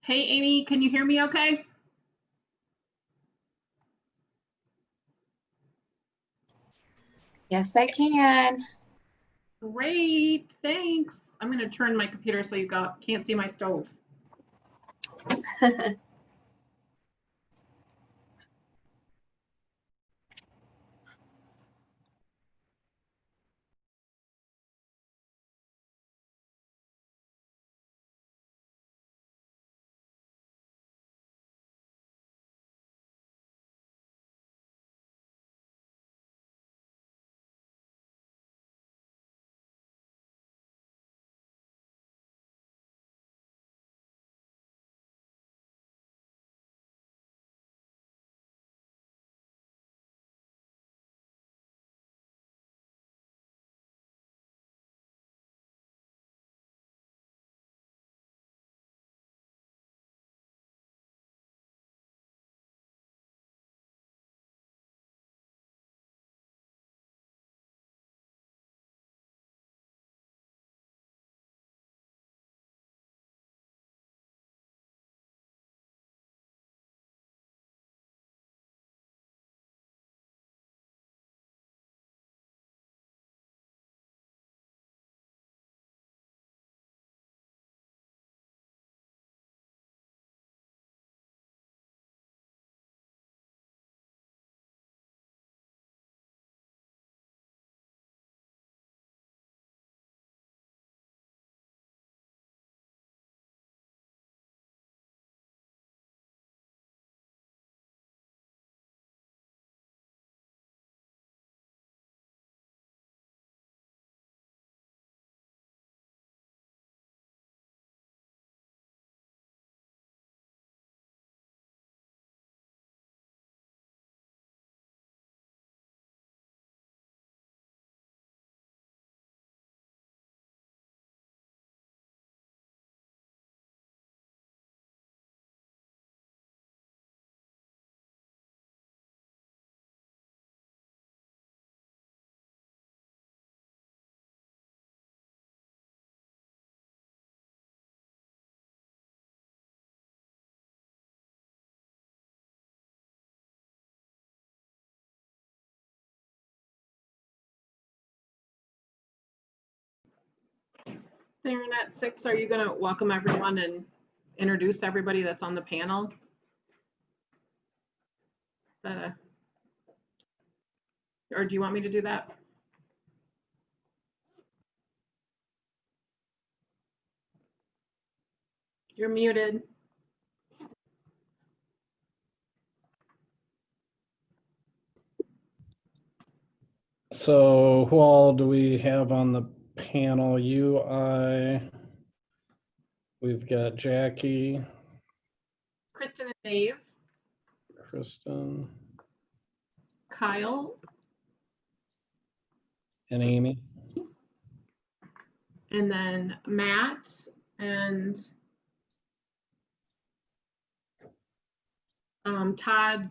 Hey, Amy, can you hear me okay? Yes, I can. Great, thanks. I'm going to turn my computer so you can't see my stove. There, at 6, are you going to welcome everyone and introduce everybody that's on the panel? Or do you want me to do that? You're muted. So who all do we have on the panel? You, we've got Jackie, Kristen and Dave, Kristen, Kyle, and Amy. and then Matt and Todd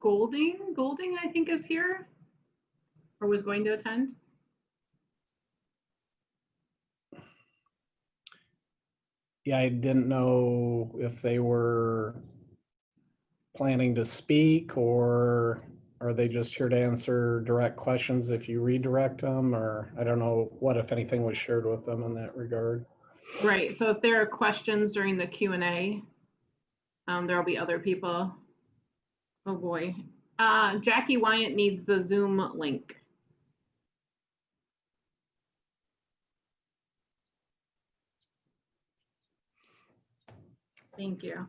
Golding. Golding, I think, is here or was going to attend. Yeah, I didn't know if they were planning to speak or are they just here to answer direct questions if you redirect them, or I don't know what, if anything, was shared with them in that regard. Right, so if there are questions during the Q&A, there'll be other people. Oh boy. Jackie Wyatt needs the Zoom link. Thank you.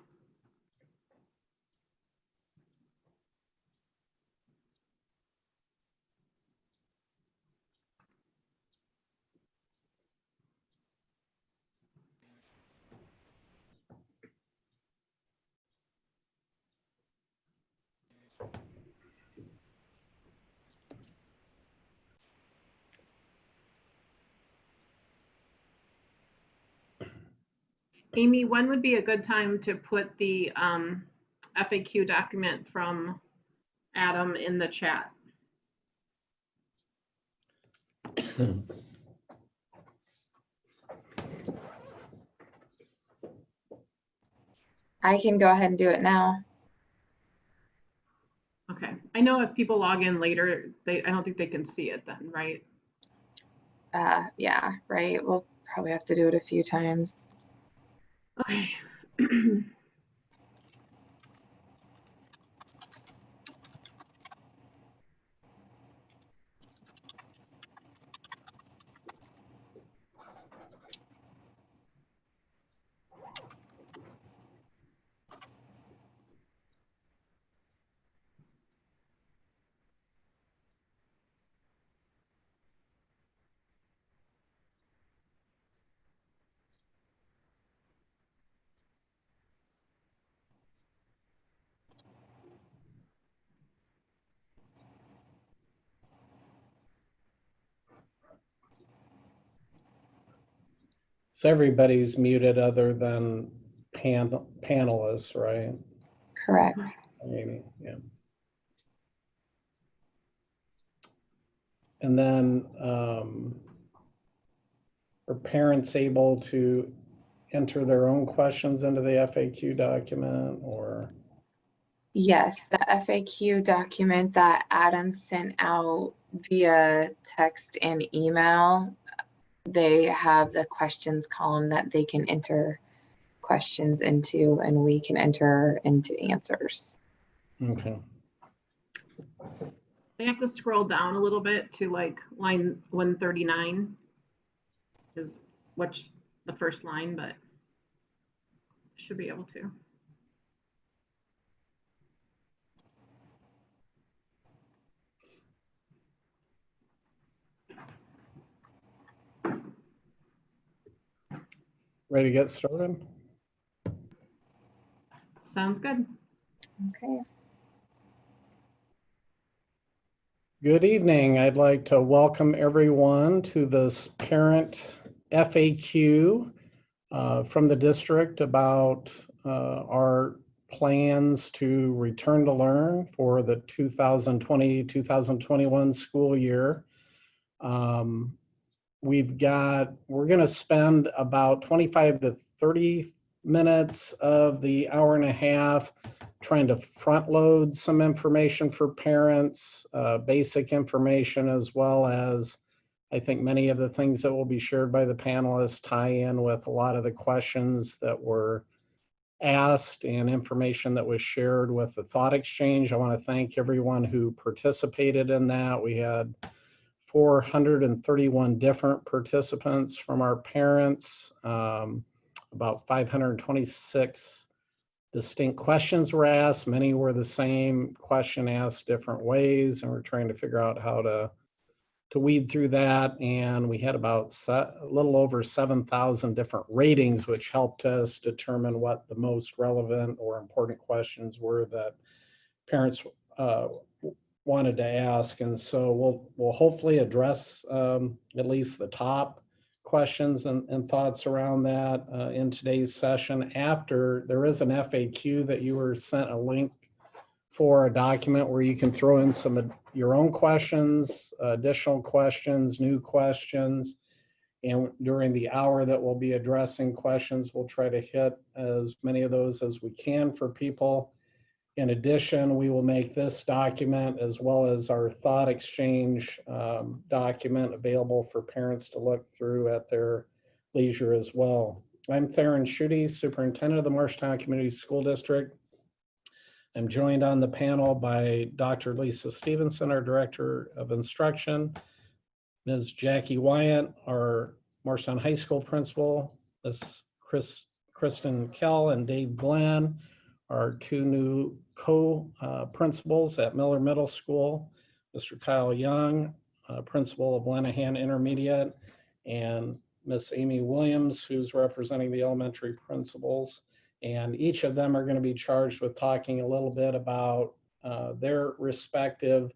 Amy, when would be a good time to put the FAQ document from Adam in the chat? I can go ahead and do it now. Okay. I know if people log in later, I don't think they can see it then, right? Yeah, right. We'll probably have to do it a few times. Okay. So everybody's muted other than panelists, right? Correct. Amy, yeah. And then are parents able to enter their own questions into the FAQ document, or? Yes, the FAQ document that Adam sent out via text and email, they have the questions column that they can enter questions into, and we can enter into answers. Okay. They have to scroll down a little bit to like line 139 is what's the first line, but should be able to. Ready to get started? Sounds good. Okay. Good evening. I'd like to welcome everyone to this parent FAQ from the district about our plans to return to learn for the 2020-2021 school year. We're going to spend about 25 to 30 minutes of the hour and a half trying to front load some information for parents, basic information, as well as I think many of the things that will be shared by the panelists tie in with a lot of the questions that were asked and information that was shared with the thought exchange. I want to thank everyone who participated in that. We had 431 different participants from our parents, about 526 distinct questions were asked. Many were the same question asked different ways, and we're trying to figure out how to weed through that. And we had about a little over 7,000 different ratings, which helped us determine what the most relevant or important questions were that parents wanted to ask. And so we'll hopefully address at least the top questions and thoughts around that in today's session. After, there is an FAQ that you were sent a link for, a document where you can throw in some of your own questions, additional questions, new questions. And during the hour that we'll be addressing questions, we'll try to hit as many of those as we can for people. In addition, we will make this document as well as our thought exchange document available for parents to look through at their leisure as well. I'm Theron Schutte, Superintendent of the Marshalltown Community School District. I'm joined on the panel by Dr. Lisa Stevenson, our Director of Instruction, Ms. Jackie Wyatt, our Marshalltown High School Principal, Ms. Kristen Kell and Dave Glenn, our two new co-principals at Miller Middle School, Mr. Kyle Young, Principal of Lenahan Intermediate, and Miss Amy Williams, who's representing the elementary principals. And each of them are going to be charged with talking a little bit about their respective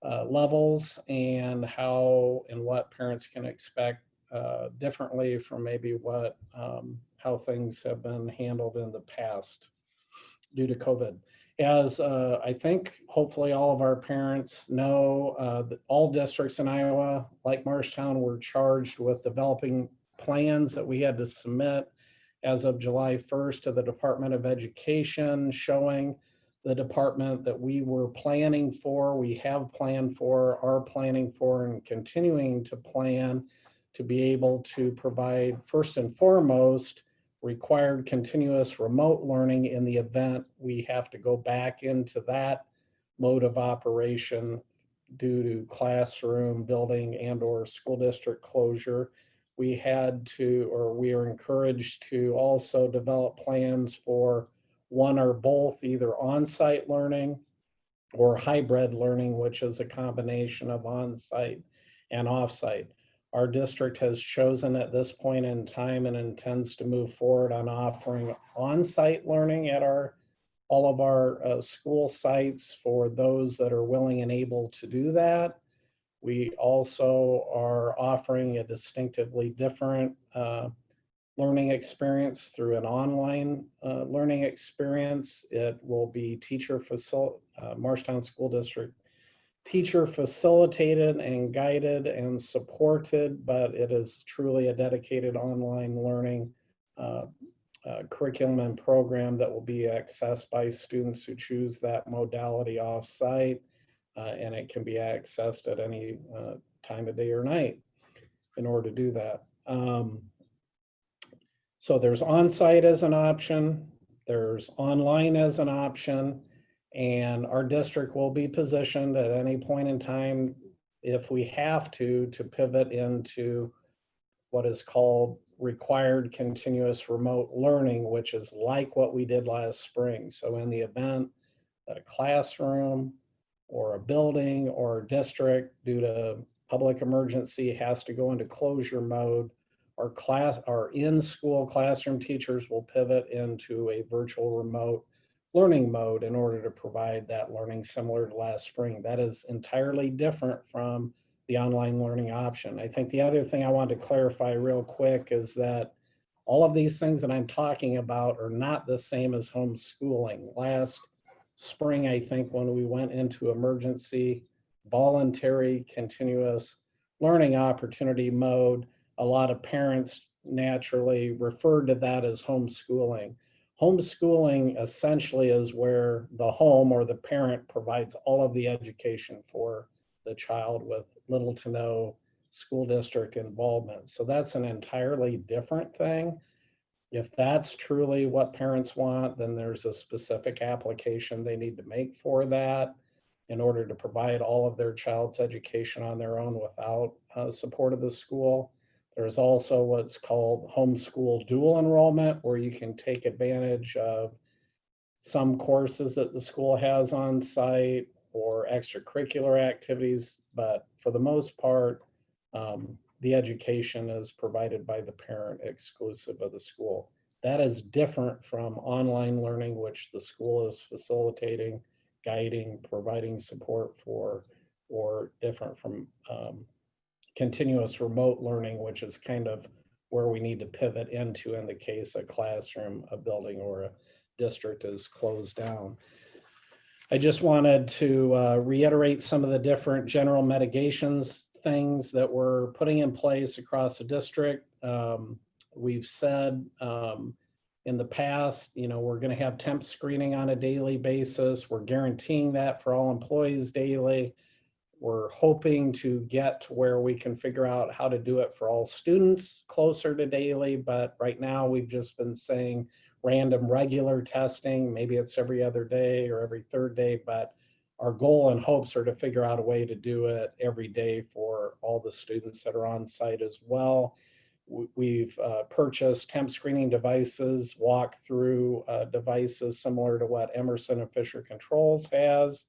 levels and how and what parents can expect differently from maybe what how things have been handled in the past due to COVID. As I think hopefully all of our parents know, that all districts in Iowa, like Marshalltown, were charged with developing plans that we had to submit as of July 1st to the Department of Education, showing the department that we were planning for, we have planned for, are planning for, and continuing to plan to be able to provide, first and foremost, required continuous remote learning in the event we have to go back into that mode of operation due to classroom, building, and/or school district closure. We had to, or we are encouraged to also develop plans for one or both, either on-site learning or hybrid learning, which is a combination of on-site and off-site. Our district has chosen at this point in time and intends to move forward on offering on-site learning at all of our school sites for those that are willing and able to do that. We also are offering a distinctively different learning experience through an online learning experience. It will be Marshalltown School District teacher facilitated and guided and supported, but it is truly a dedicated online learning curriculum and program that will be accessed by students who choose that modality off-site, and it can be accessed at any time of day or night in order to do that. So there's on-site as an option, there's online as an option, and our district will be positioned at any point in time, if we have to pivot into what is called required continuous remote learning, which is like what we did last spring. So in the event that a classroom or a building or a district, due to public emergency, has to go into closure mode, our in-school classroom teachers will pivot into a virtual remote learning mode in order to provide that learning similar to last spring. That is entirely different from the online learning option. I think the other thing I want to clarify real quick is that all of these things that I'm talking about are not the same as homeschooling. Last spring, I think, when we went into emergency voluntary continuous learning opportunity mode, a lot of parents naturally referred to that as homeschooling. Homeschooling essentially is where the home or the parent provides all of the education for the child with little to no school district involvement. So that's an entirely different thing. If that's truly what parents want, then there's a specific application they need to make for that in order to provide all of their child's education on their own without support of the school. There's also what's called homeschool dual enrollment, where you can take advantage of some courses that the school has on site or extracurricular activities, but for the most part, the education is provided by the parent exclusive of the school. That is different from online learning, which the school is facilitating, guiding, providing support for, or different from continuous remote learning, which is kind of where we need to pivot into in the case a classroom, a building, or a district is closed down. I just wanted to reiterate some of the different general mitigations things that we're putting in place across the district. We've said in the past, we're going to have temp screening on a daily basis. We're guaranteeing that for all employees daily. We're hoping to get to where we can figure out how to do it for all students closer to daily, but right now we've just been saying random regular testing. Maybe it's every other day or every third day, but our goal and hopes are to figure out a way to do it every day for all the students that are on site as well. We've purchased temp screening devices, walk-through devices similar to what Emerson and Fisher Controls has.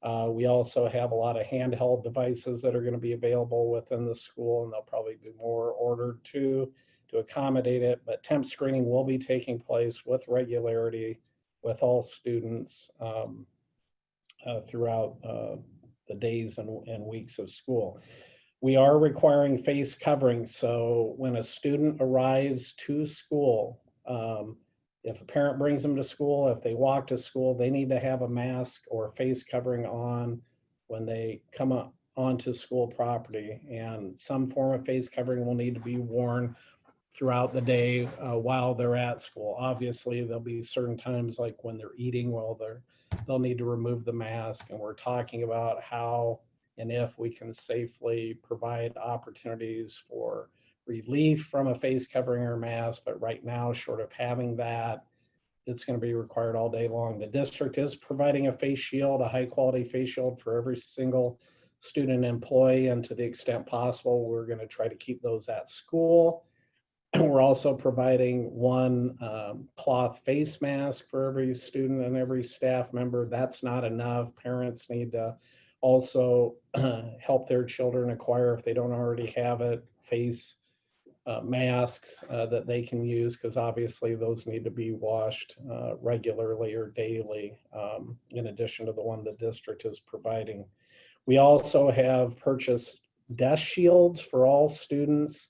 We also have a lot of handheld devices that are going to be available within the school, and there'll probably be more ordered too to accommodate it. But temp screening will be taking place with regularity with all students throughout the days and weeks of school. We are requiring face covering. So when a student arrives to school, if a parent brings them to school, if they walk to school, they need to have a mask or face covering on when they come onto school property. And some form of face covering will need to be worn throughout the day while they're at school. Obviously, there'll be certain times like when they're eating while they'll need to remove the mask, and we're talking about how and if we can safely provide opportunities for relief from a face covering or mask. But right now, short of having that, it's going to be required all day long. The district is providing a face shield, a high quality face shield for every single student employee, and to the extent possible, we're going to try to keep those at school. We're also providing one cloth face mask for every student and every staff member. That's not enough. Parents need to also help their children acquire, if they don't already have it, face masks that they can use, because obviously those need to be washed regularly or daily, in addition to the one the district is providing. We also have purchased desk shields for all students.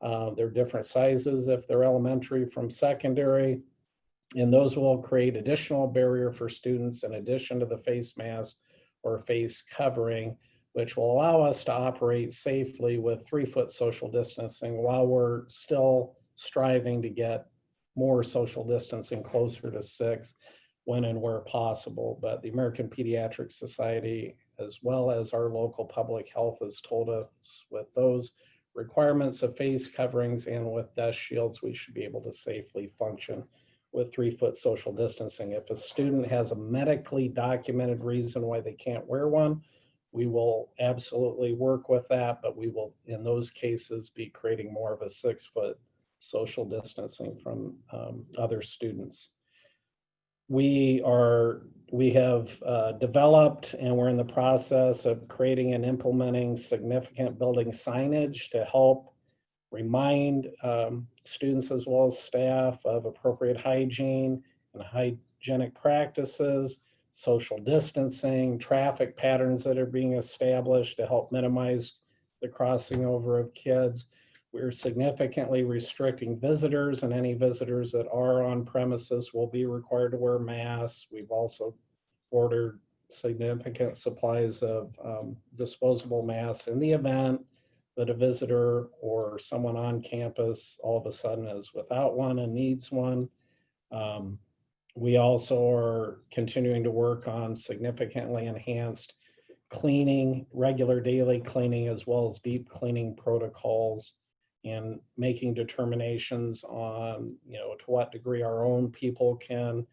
They're different sizes if they're elementary from secondary, and those will create additional barrier for students in addition to the face mask or face covering, which will allow us to operate safely with 3-foot social distancing while we're still striving to get more social distancing closer to 6 when and where possible. But the American Pediatric Society, as well as our local public health, has told us with those requirements of face coverings and with desk shields, we should be able to safely function with 3-foot social distancing. If a student has a medically documented reason why they can't wear one, we will absolutely work with that, but we will, in those cases, be creating more of a 6-foot social distancing from other students. We have developed, and we're in the process of creating and implementing significant building signage to help remind students as well as staff of appropriate hygiene and hygienic practices, social distancing, traffic patterns that are being established to help minimize the crossing over of kids. We're significantly restricting visitors, and any visitors that are on premises will be required to wear masks. We've also ordered significant supplies of disposable masks in the event that a visitor or someone on campus all of a sudden is without one and needs one. We also are continuing to work on significantly enhanced cleaning, regular daily cleaning, as well as deep cleaning protocols, and making determinations on, to what degree our own people can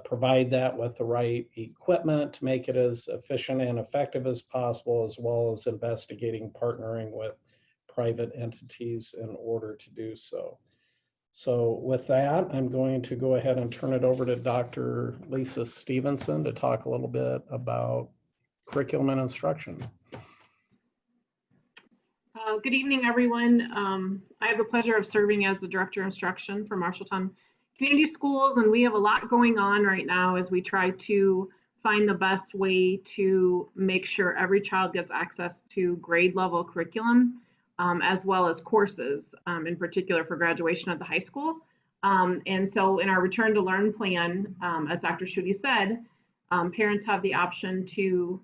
provide that with the right equipment to make it as efficient and effective as possible, as well as investigating partnering with private entities in order to do so. So with that, I'm going to go ahead and turn it over to Dr. Lisa Stevenson to talk a little bit about curriculum and instruction. Good evening, everyone. I have the pleasure of serving as the Director of Instruction for Marshalltown Community Schools, and we have a lot going on right now as we try to find the best way to make sure every child gets access to grade level curriculum, as well as courses, in particular for graduation at the high school. And so in our Return to Learn plan, as Dr. Schutte said, parents have the option to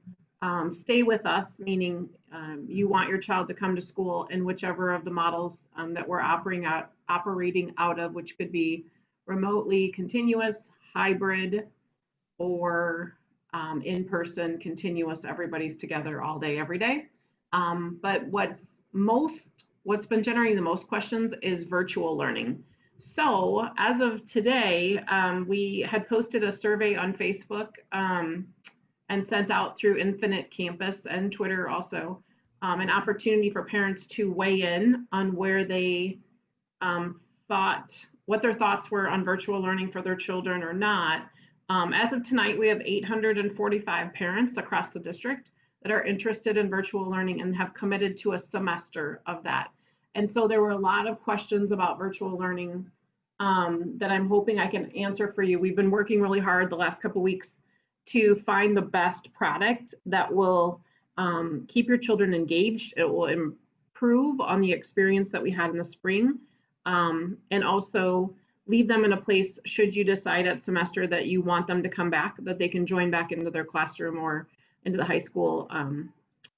stay with us, meaning you want your child to come to school in whichever of the models that we're operating out of, which could be remotely, continuous, hybrid, or in-person, continuous, everybody's together all day, every day. But what's been generating the most questions is virtual learning. So as of today, we had posted a survey on Facebook and sent out through Infinite Campus and Twitter also, an opportunity for parents to weigh in on where they what their thoughts were on virtual learning for their children or not. As of tonight, we have 845 parents across the district that are interested in virtual learning and have committed to a semester of that. And so there were a lot of questions about virtual learning that I'm hoping I can answer for you. We've been working really hard the last couple of weeks to find the best product that will keep your children engaged. It will improve on the experience that we had in the spring, and also leave them in a place, should you decide at semester that you want them to come back, that they can join back into their classroom or into the high school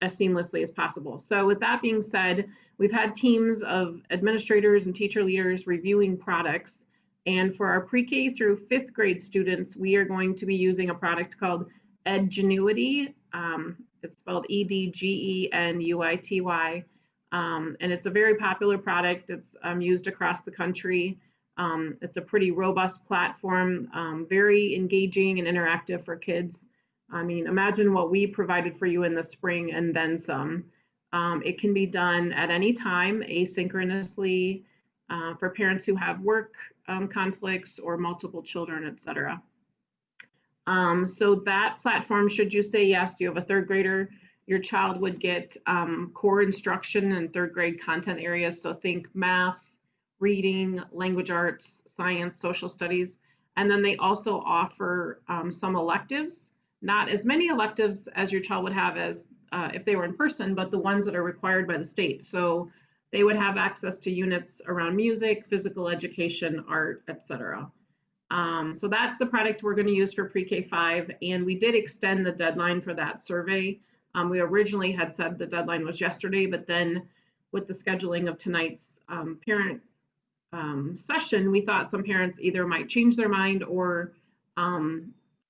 as seamlessly as possible. So with that being said, we've had teams of administrators and teacher leaders reviewing products. And for our pre-K through 5th grade students, we are going to be using a product called Edgenuity. It's spelled EDGENUITY. And it's a very popular product. It's used across the country. It's a pretty robust platform, very engaging and interactive for kids. I mean, imagine what we provided for you in the spring and then some. It can be done at any time, asynchronously, for parents who have work conflicts or multiple children, etc. So that platform, should you say yes, you have a 3rd grader, your child would get core instruction in 3rd grade content areas. So think math, reading, language arts, science, social studies. And then they also offer some electives, not as many electives as your child would have as if they were in person, but the ones that are required by the state. So they would have access to units around music, physical education, art, etc. So that's the product we're going to use for pre-K 5, and we did extend the deadline for that survey. We originally had said the deadline was yesterday, but then with the scheduling of tonight's parent session, we thought some parents either might change their mind or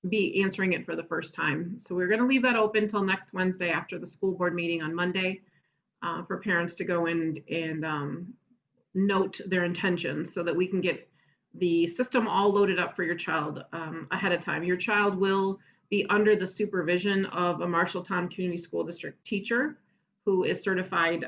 be answering it for the first time. So we're going to leave that open until next Wednesday after the school board meeting on Monday for parents to go in and note their intentions so that we can get the system all loaded up for your child ahead of time. Your child will be under the supervision of a Marshalltown Community School District teacher who is certified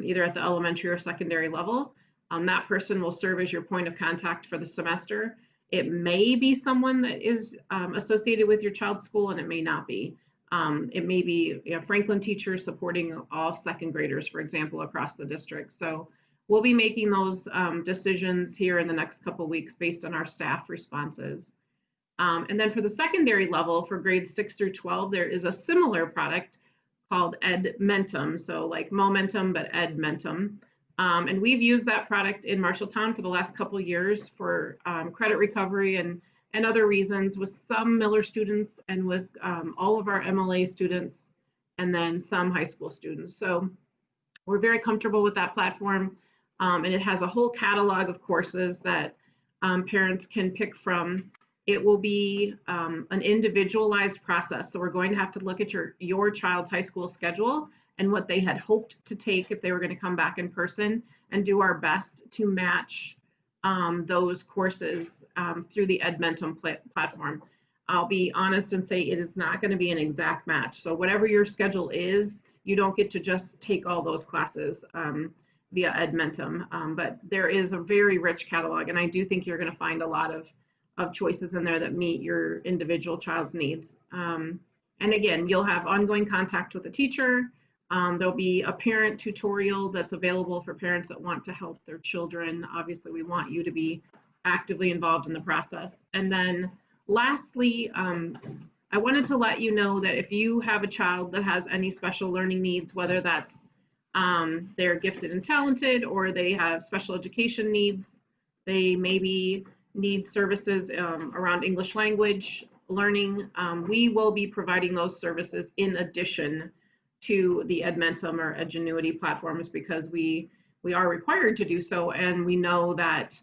either at the elementary or secondary level. That person will serve as your point of contact for the semester. It may be someone that is associated with your child's school, and it may not be. It may be a Franklin teacher supporting all 2nd graders, for example, across the district. So we'll be making those decisions here in the next couple of weeks based on our staff responses. And then for the secondary level, for grades 6 through 12, there is a similar product called Edmentum. So like Momentum, but Edmentum. And we've used that product in Marshalltown for the last couple of years for credit recovery and other reasons with some Miller students and with all of our MLA students and then some high school students. So we're very comfortable with that platform. And it has a whole catalog of courses that parents can pick from. It will be an individualized process. So we're going to have to look at your child's high school schedule and what they had hoped to take if they were going to come back in person, and do our best to match those courses through the Edmentum platform. I'll be honest and say it is not going to be an exact match. So whatever your schedule is, you don't get to just take all those classes via Edmentum, but there is a very rich catalog, and I do think you're going to find a lot of choices in there that meet your individual child's needs. And again, you'll have ongoing contact with the teacher. There'll be a parent tutorial that's available for parents that want to help their children. Obviously, we want you to be actively involved in the process. And then lastly, I wanted to let you know that if you have a child that has any special learning needs, whether that's they're gifted and talented or they have special education needs, they maybe need services around English language learning, we will be providing those services in addition to the Edmentum or Edgenuity platforms, because we are required to do so, and we know that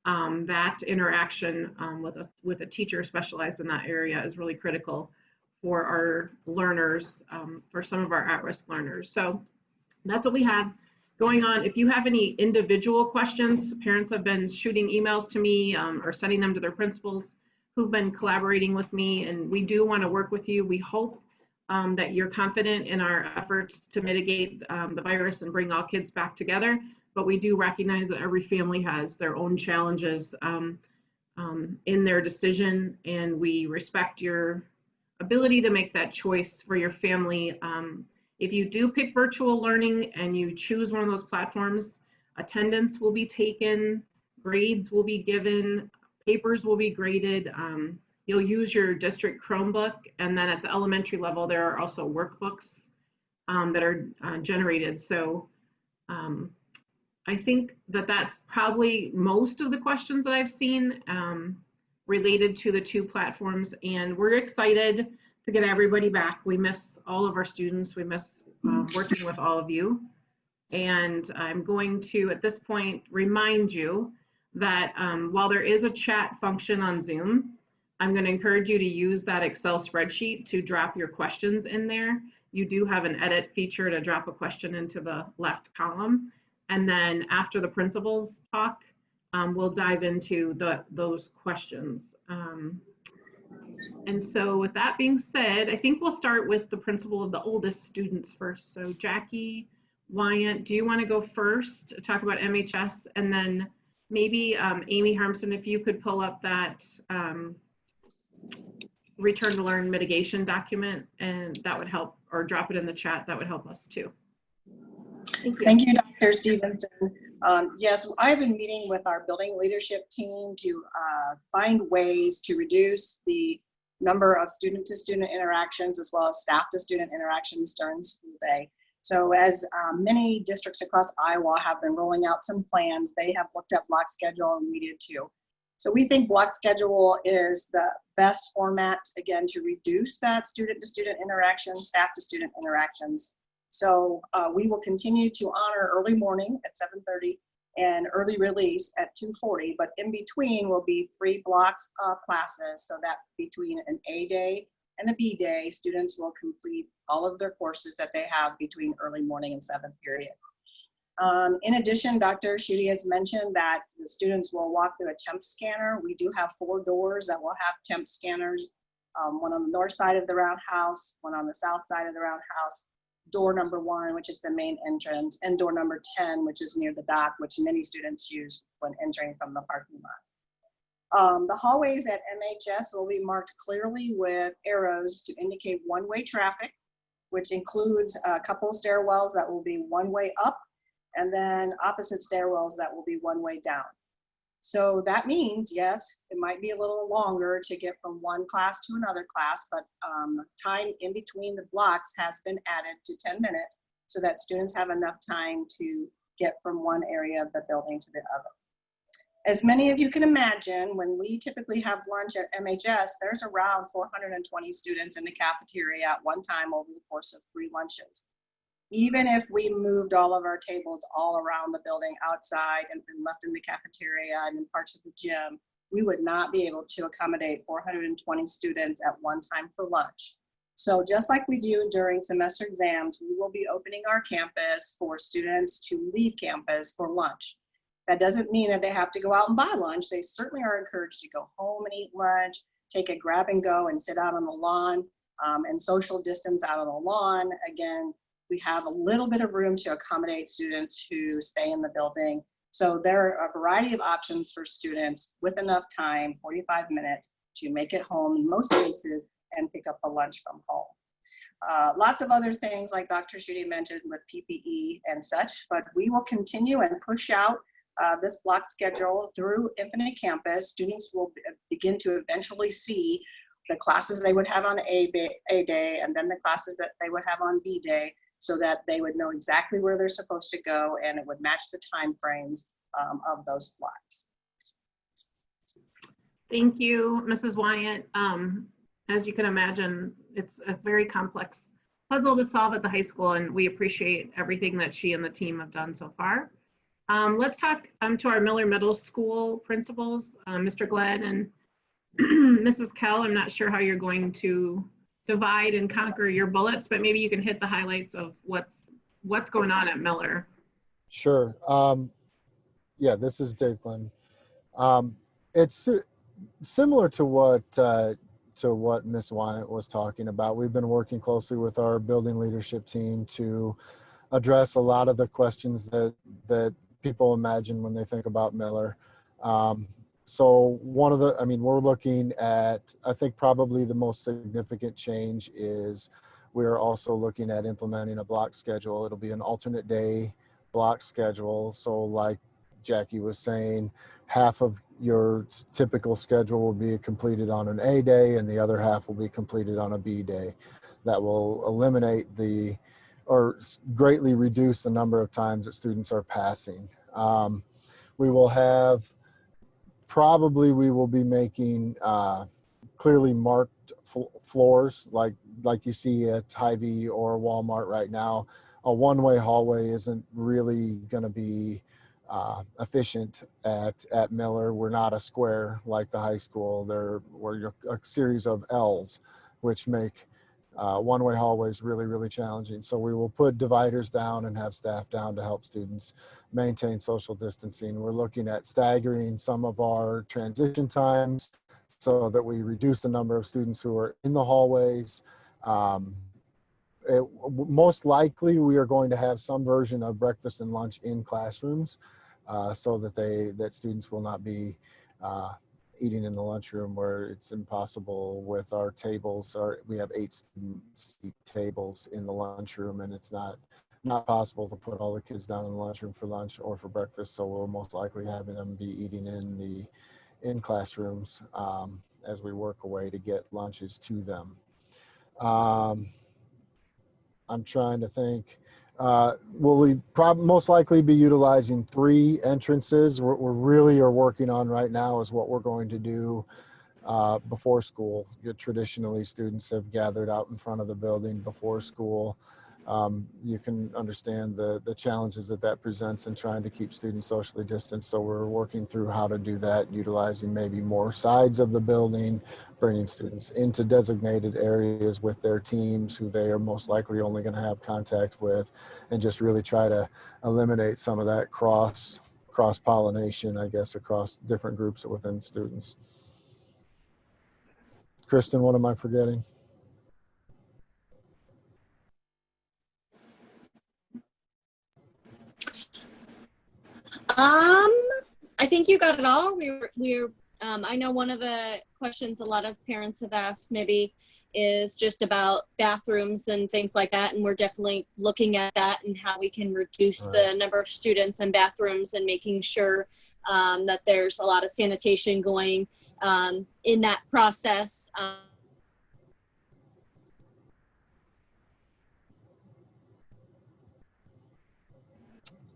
that interaction with a teacher specialized in that area is really critical for our learners, for some of our at-risk learners. So that's what we have going on. If you have any individual questions, parents have been shooting emails to me or sending them to their principals who've been collaborating with me, and we do want to work with you. We hope that you're confident in our efforts to mitigate the virus and bring all kids back together. But we do recognize that every family has their own challenges in their decision, and we respect your ability to make that choice for your family. If you do pick virtual learning and you choose one of those platforms, attendance will be taken, grades will be given, papers will be graded. You'll use your district Chromebook, and then at the elementary level, there are also workbooks that are generated. So I think that that's probably most of the questions that I've seen related to the two platforms, and we're excited to get everybody back. We miss all of our students. We miss working with all of you. And I'm going to, at this point, remind you that while there is a chat function on Zoom, I'm going to encourage you to use that Excel spreadsheet to drop your questions in there. You do have an edit feature to drop a question into the left column. And then after the principals talk, we'll dive into those questions. And so with that being said, I think we'll start with the principal of the oldest students first. So Jackie Wyant, do you want to go first, talk about MHS, and then maybe Amy Harmson, if you could pull up that return to learn mitigation document, and that would help, or drop it in the chat, that would help us too. Thank you, Dr. Stevenson. Yes, I've been meeting with our building leadership team to find ways to reduce the number of student-to-student interactions as well as staff-to-student interactions during the school day. So as many districts across Iowa have been rolling out some plans, they have looked at block schedule, and we did too. So we think block schedule is the best format, again, to reduce that student-to-student interactions, staff-to-student interactions. So we will continue to honor early morning at 7:30 and early release at 2:40, but in between will be 3 blocks of classes, so that between an A day and a B day, students will complete all of their courses that they have between early morning and 7th period. In addition, Dr. Schutte has mentioned that the students will walk through a temp scanner. We do have 4 doors that will have temp scanners, one on the north side of the roundhouse, one on the south side of the roundhouse, door number 1, which is the main entrance, and door number 10, which is near the dock, which many students use when entering from the parking lot. The hallways at MHS will be marked clearly with arrows to indicate one-way traffic, which includes a couple of stairwells that will be one-way up, and then opposite stairwells that will be one-way down. So that means, yes, it might be a little longer to get from one class to another class, but time in between the blocks has been added to 10 minutes so that students have enough time to get from one area of the building to the other. As many of you can imagine, when we typically have lunch at MHS, there's around 420 students in the cafeteria at one time over the course of 3 lunches. Even if we moved all of our tables all around the building outside and left in the cafeteria and in parts of the gym, we would not be able to accommodate 420 students at one time for lunch. So just like we do during semester exams, we will be opening our campus for students to leave campus for lunch. That doesn't mean that they have to go out and buy lunch. They certainly are encouraged to go home and eat lunch, take a grab and go and sit out on the lawn and social distance out on the lawn. Again, we have a little bit of room to accommodate students who stay in the building. So there are a variety of options for students with enough time, 45 minutes, to make it home in most cases and pick up a lunch from home. Lots of other things like Dr. Schutte mentioned with PPE and such, but we will continue and push out this block schedule through Infinite Campus. Students will begin to eventually see the classes they would have on A day and then the classes that they would have on B day, so that they would know exactly where they're supposed to go and it would match the time frames of those slots. Thank you, Mrs. Wyant. As you can imagine, it's a very complex puzzle to solve at the high school, and we appreciate everything that she and the team have done so far. Let's talk to our Miller Middle School principals, Mr. Glenn and Mrs. Kell. I'm not sure how you're going to divide and conquer your bullets, but maybe you can hit the highlights of what's going on at Miller. Sure. Yeah, this is Dave Glenn. It's similar to what Ms. Wyant was talking about. We've been working closely with our building leadership team to address a lot of the questions that people imagine when they think about Miller. So we're looking at, I think probably the most significant change is we're also looking at implementing a block schedule. It'll be an alternate day block schedule. So like Jackie was saying, half of your typical schedule will be completed on an A day and the other half will be completed on a B day. That will eliminate or greatly reduce the number of times that students are passing. We will be making clearly marked floors like you see at Hy-Vee or Walmart right now. A one-way hallway isn't really going to be efficient at Miller. We're not a square like the high school. We're a series of L's, which make one-way hallways really, really challenging. So we will put dividers down and have staff down to help students maintain social distancing. We're looking at staggering some of our transition times so that we reduce the number of students who are in the hallways. Most likely we are going to have some version of breakfast and lunch in classrooms so that students will not be eating in the lunchroom where it's impossible with our tables. We have 8 student seat tables in the lunchroom, and it's not possible to put all the kids down in the lunchroom for lunch or for breakfast. So we'll most likely have them be eating in classrooms as we work a way to get lunches to them. I'm trying to think. Will we most likely be utilizing 3 entrances? What we really are working on right now is what we're going to do before school. Traditionally, students have gathered out in front of the building before school. You can understand the challenges that presents in trying to keep students socially distanced. So we're working through how to do that, utilizing maybe more sides of the building, bringing students into designated areas with their teams who they are most likely only going to have contact with, and just really try to eliminate some of that cross-pollination, I guess, across different groups within students. Kristen, what am I forgetting? I think you got it all. I know one of the questions a lot of parents have asked maybe is just about bathrooms and things like that. And we're definitely looking at that and how we can reduce the number of students and bathrooms and making sure that there's a lot of sanitation going in that process.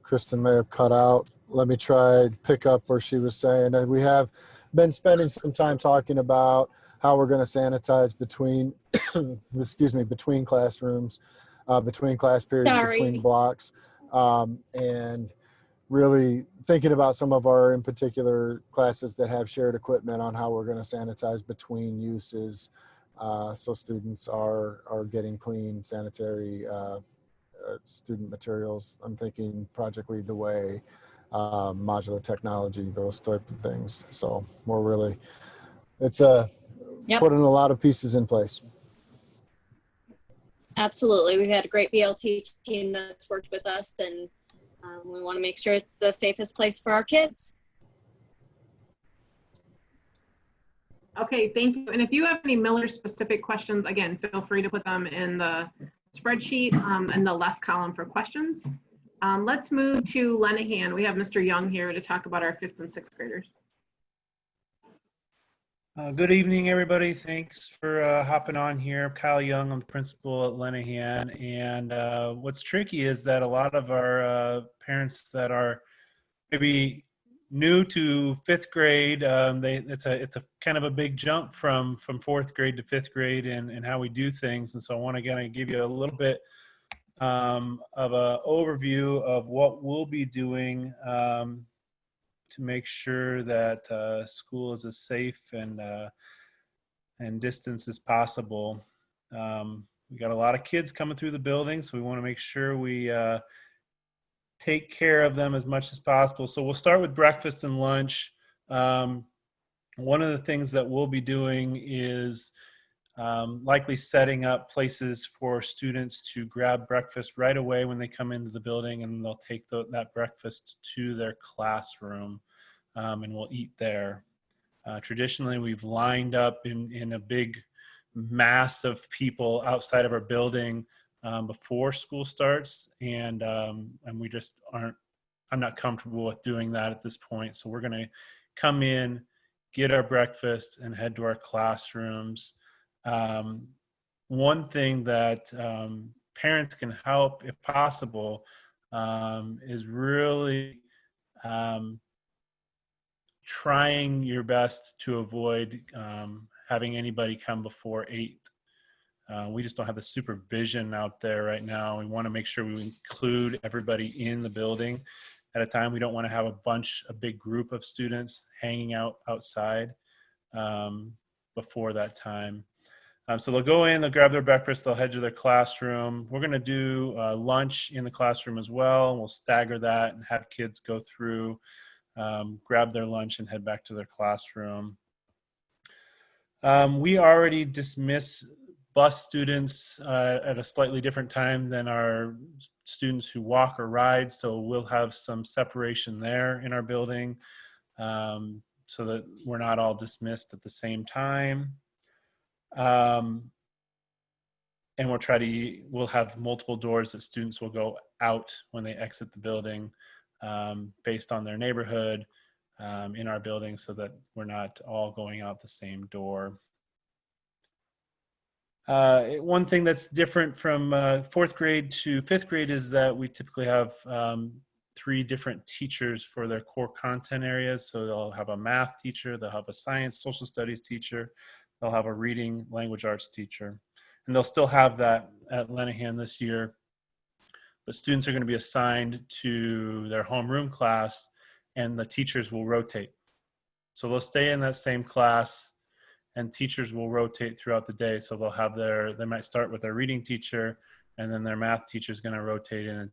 Kristen may have cut out. Let me try to pick up where she was saying. And we have been spending some time talking about how we're going to sanitize between, between classrooms, between class periods, between blocks, and really thinking about some of our, in particular, classes that have shared equipment on how we're going to sanitize between uses, so students are getting clean, sanitary student materials. I'm thinking Project Lead the Way, modular technology, those type of things. So we're really, it's putting a lot of pieces in place. Absolutely. We've had a great BLT team that's worked with us, and we want to make sure it's the safest place for our kids. Okay, thank you. And if you have any Miller specific questions, again, feel free to put them in the spreadsheet in the left column for questions. Let's move to Lenahan. We have Mr. Young here to talk about our 5th and 6th graders. Good evening, everybody. Thanks for hopping on here. Kyle Young, I'm the principal at Lenahan. And what's tricky is that a lot of our parents that are maybe new to 5th grade, it's a kind of a big jump from 4th grade to 5th grade and how we do things. And so I want to kind of give you a little bit of an overview of what we'll be doing to make sure that school is as safe and distance as possible. We got a lot of kids coming through the building, so we want to make sure we take care of them as much as possible. So we'll start with breakfast and lunch. One of the things that we'll be doing is likely setting up places for students to grab breakfast right away when they come into the building, and they'll take that breakfast to their classroom and we'll eat there. Traditionally, we've lined up in a big mass of people outside of our building before school starts, and we just aren't, I'm not comfortable with doing that at this point. So we're going to come in, get our breakfast, and head to our classrooms. One thing that parents can help, if possible, is really trying your best to avoid having anybody come before 8. We just don't have the supervision out there right now. We want to make sure we include everybody in the building at a time. We don't want to have a big group of students hanging out outside before that time. So they'll go in, they'll grab their breakfast, they'll head to their classroom. We're going to do lunch in the classroom as well. We'll stagger that and have kids go through, grab their lunch and head back to their classroom. We already dismiss bus students at a slightly different time than our students who walk or ride, so we'll have some separation there in our building so that we're not all dismissed at the same time. And we'll have multiple doors that students will go out when they exit the building based on their neighborhood in our building, so that we're not all going out the same door. One thing that's different from 4th grade to 5th grade is that we typically have 3 different teachers for their core content areas. So they'll have a math teacher, they'll have a science, social studies teacher, they'll have a reading, language arts teacher. And they'll still have that at Lenahan this year. But students are going to be assigned to their homeroom class, and the teachers will rotate. So they'll stay in that same class, and teachers will rotate throughout the day. So they'll have they might start with their reading teacher, and then their math teacher is going to rotate in.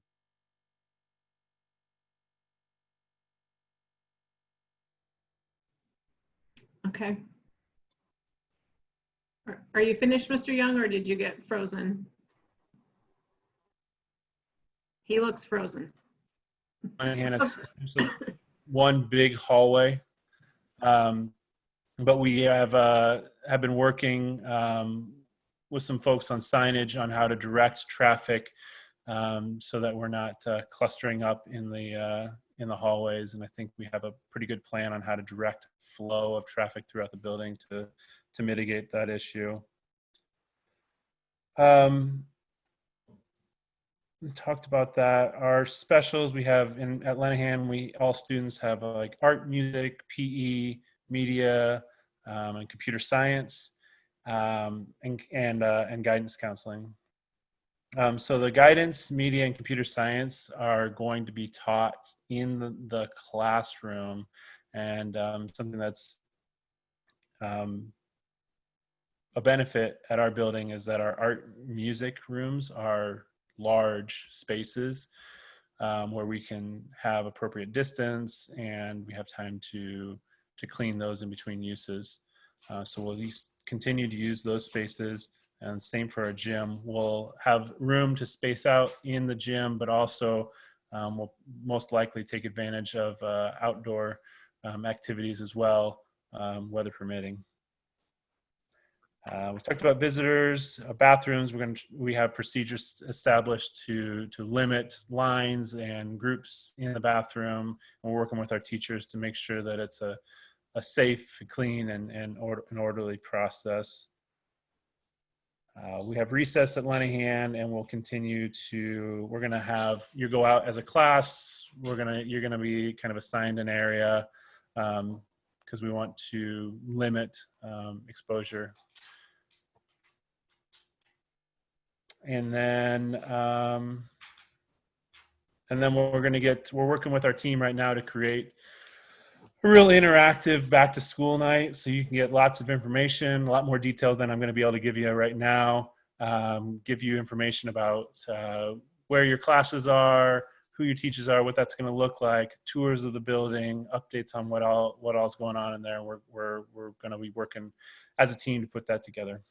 Okay. Are you finished, Mr. Young, or did you get frozen? He looks frozen. And it's one big hallway. But we have been working with some folks on signage on how to direct traffic so that we're not clustering up in the hallways. And I think we have a pretty good plan on how to direct flow of traffic throughout the building to mitigate that issue. We talked about that. Our specials we have at Lenahan, all students have like art, music, PE, media, and computer science, and guidance counseling. So the guidance, media, and computer science are going to be taught in the classroom, and something that's a benefit at our building is that our art music rooms are large spaces where we can have appropriate distance, and we have time to clean those in between uses. So we'll at least continue to use those spaces, and same for our gym. We'll have room to space out in the gym, but also we'll most likely take advantage of outdoor activities as well, weather permitting. We talked about visitors, bathrooms. We have procedures established to limit lines and groups in the bathroom. And we're working with our teachers to make sure that it's a safe, clean, and orderly process. We have recess at Lenahan, and we'll continue to. We're going to have you go out as a class. You're going to be kind of assigned an area because we want to limit exposure. And then we're working with our team right now to create a real interactive back to school night. So you can get lots of information, a lot more details than I'm going to be able to give you right now. Give you information about where your classes are, who your teachers are, what that's going to look like, tours of the building, updates on what all's going on in there. We're going to be working as a team to put that together.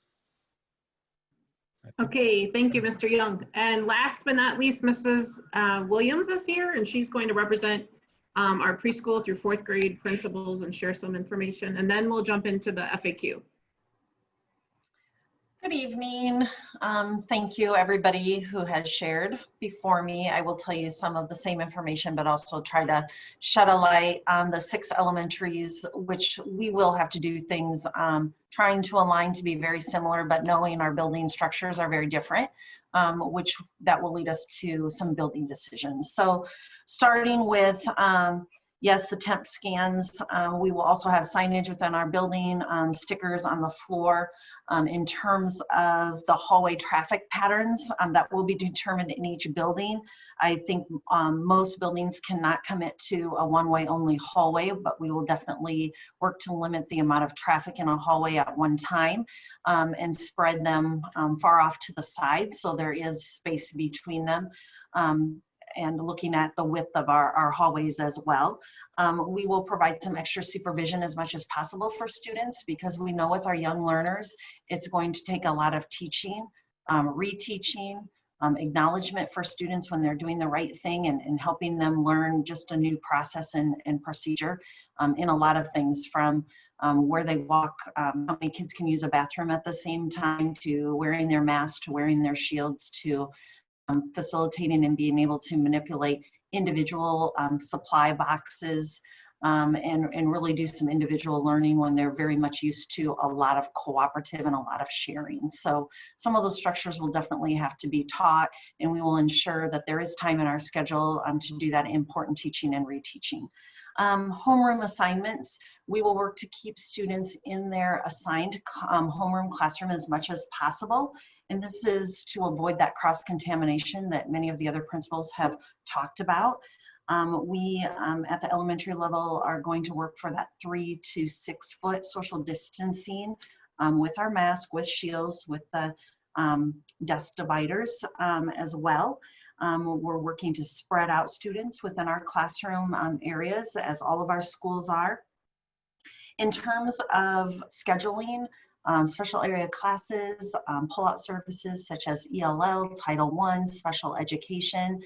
Okay, thank you, Mr. Young. And last but not least, Mrs. Williams is here, and she's going to represent our preschool through 4th grade principals and share some information. And then we'll jump into the FAQ. Good evening. Thank you, everybody who has shared before me. I will tell you some of the same information, but also try to shed a light on the 6 elementaries, which we will have to do things trying to align to be very similar, but knowing our building structures are very different, which that will lead us to some building decisions. So starting with Yes, the temp scans. We will also have signage within our building, stickers on the floor. In terms of the hallway traffic patterns, that will be determined in each building. I think most buildings cannot commit to a one-way only hallway, but we will definitely work to limit the amount of traffic in a hallway at one time and spread them far off to the side so there is space between them. And looking at the width of our hallways as well. We will provide some extra supervision as much as possible for students because we know with our young learners, it's going to take a lot of teaching, reteaching, acknowledgement for students when they're doing the right thing and helping them learn just a new process and procedure in a lot of things from where they walk, how many kids can use a bathroom at the same time, to wearing their masks, to wearing their shields, to facilitating and being able to manipulate individual supply boxes and really do some individual learning when they're very much used to a lot of cooperative and a lot of sharing. So some of those structures will definitely have to be taught, and we will ensure that there is time in our schedule to do that important teaching and reteaching. Homeroom assignments, we will work to keep students in their assigned homeroom classroom as much as possible. And this is to avoid that cross-contamination that many of the other principals have talked about. We at the elementary level are going to work for that 3 to 6 foot social distancing with our mask, with shields, with the desk dividers as well. We're working to spread out students within our classroom areas, as all of our schools are. In terms of scheduling, special area classes, pull-out services such as ELL, Title I, special education.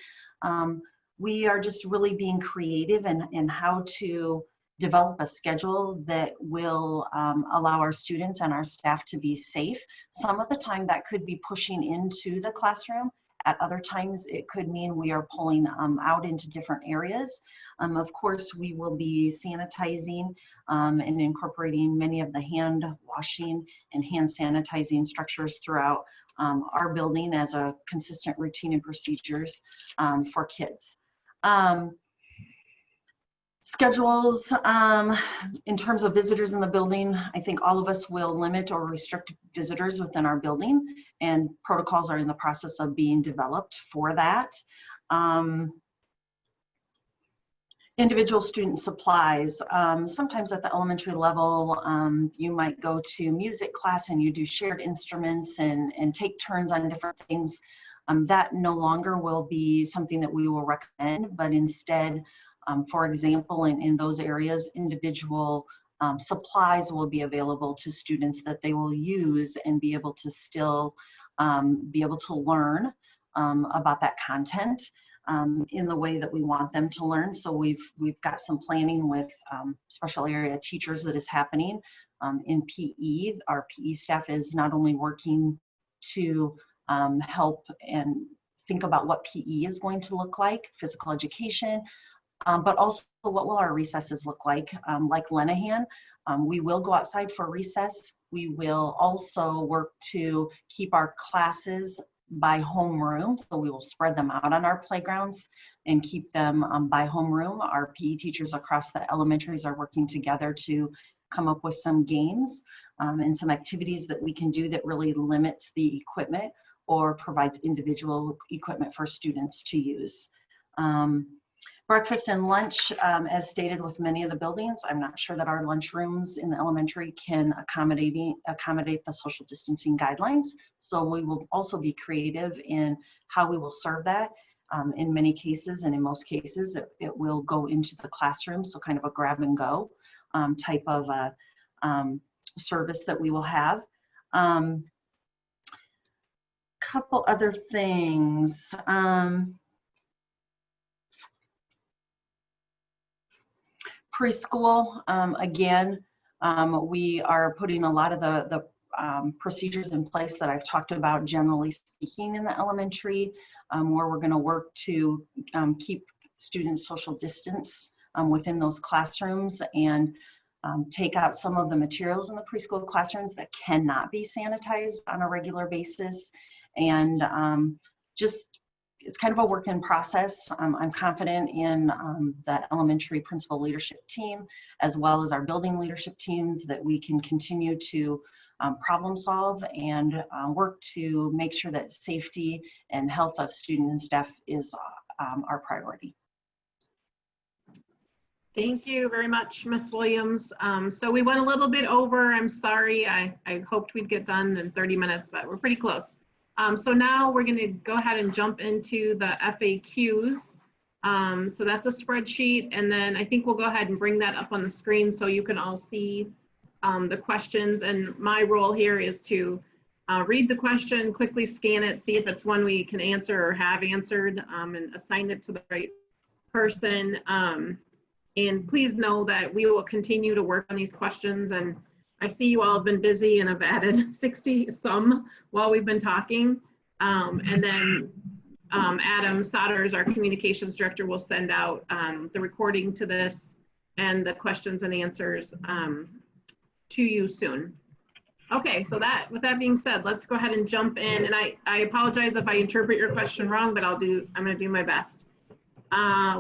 We are just really being creative in how to develop a schedule that will allow our students and our staff to be safe. Some of the time that could be pushing into the classroom. At other times, it could mean we are pulling out into different areas. Of course, we will be sanitizing and incorporating many of the hand washing and hand sanitizing structures throughout our building as a consistent routine and procedures for kids. Schedules, in terms of visitors in the building, I think all of us will limit or restrict visitors within our building, and protocols are in the process of being developed for that. Individual student supplies. Sometimes at the elementary level, you might go to music class and you do shared instruments and take turns on different things. That no longer will be something that we will recommend, but instead, for example, in those areas, individual supplies will be available to students that they will use and be able to still be able to learn about that content in the way that we want them to learn. So we've got some planning with special area teachers that is happening in PE. Our PE staff is not only working to help and think about what PE is going to look like, physical education, but also what will our recesses look like Lenahan. We will go outside for recess. We will also work to keep our classes by homeroom, so we will spread them out on our playgrounds and keep them by homeroom. Our PE teachers across the elementaries are working together to come up with some games and some activities that we can do that really limits the equipment or provides individual equipment for students to use. Breakfast and lunch, as stated with many of the buildings, I'm not sure that our lunchrooms in the elementary can accommodate the social distancing guidelines. So we will also be creative in how we will serve that. In many cases, and in most cases, it will go into the classroom. So kind of a grab and go type of service that we will have. Couple other things. Preschool, again, we are putting a lot of the procedures in place that I've talked about generally speaking in the elementary, where we're going to work to keep students social distance within those classrooms and take out some of the materials in the preschool classrooms that cannot be sanitized on a regular basis, and just it's kind of a work in process. I'm confident in the elementary principal leadership team, as well as our building leadership teams, that we can continue to problem solve and work to make sure that safety and health of student and staff is our priority. Thank you very much, Ms. Williams. So we went a little bit over. I'm sorry. I hoped we'd get done in 30 minutes, but we're pretty close. So now we're going to go ahead and jump into the FAQs. So that's a spreadsheet, and then I think we'll go ahead and bring that up on the screen so you can all see the questions. And my role here is to read the question, quickly scan it, see if it's one we can answer or have answered, and assign it to the right person. And please know that we will continue to work on these questions. And I see you all have been busy and have added 60 some while we've been talking. And then Adam Sodders, our communications director, will send out the recording to this and the questions and answers to you soon. Okay, so with that being said, let's go ahead and jump in. And I apologize if I interpret your question wrong, but I'm gonna do my best.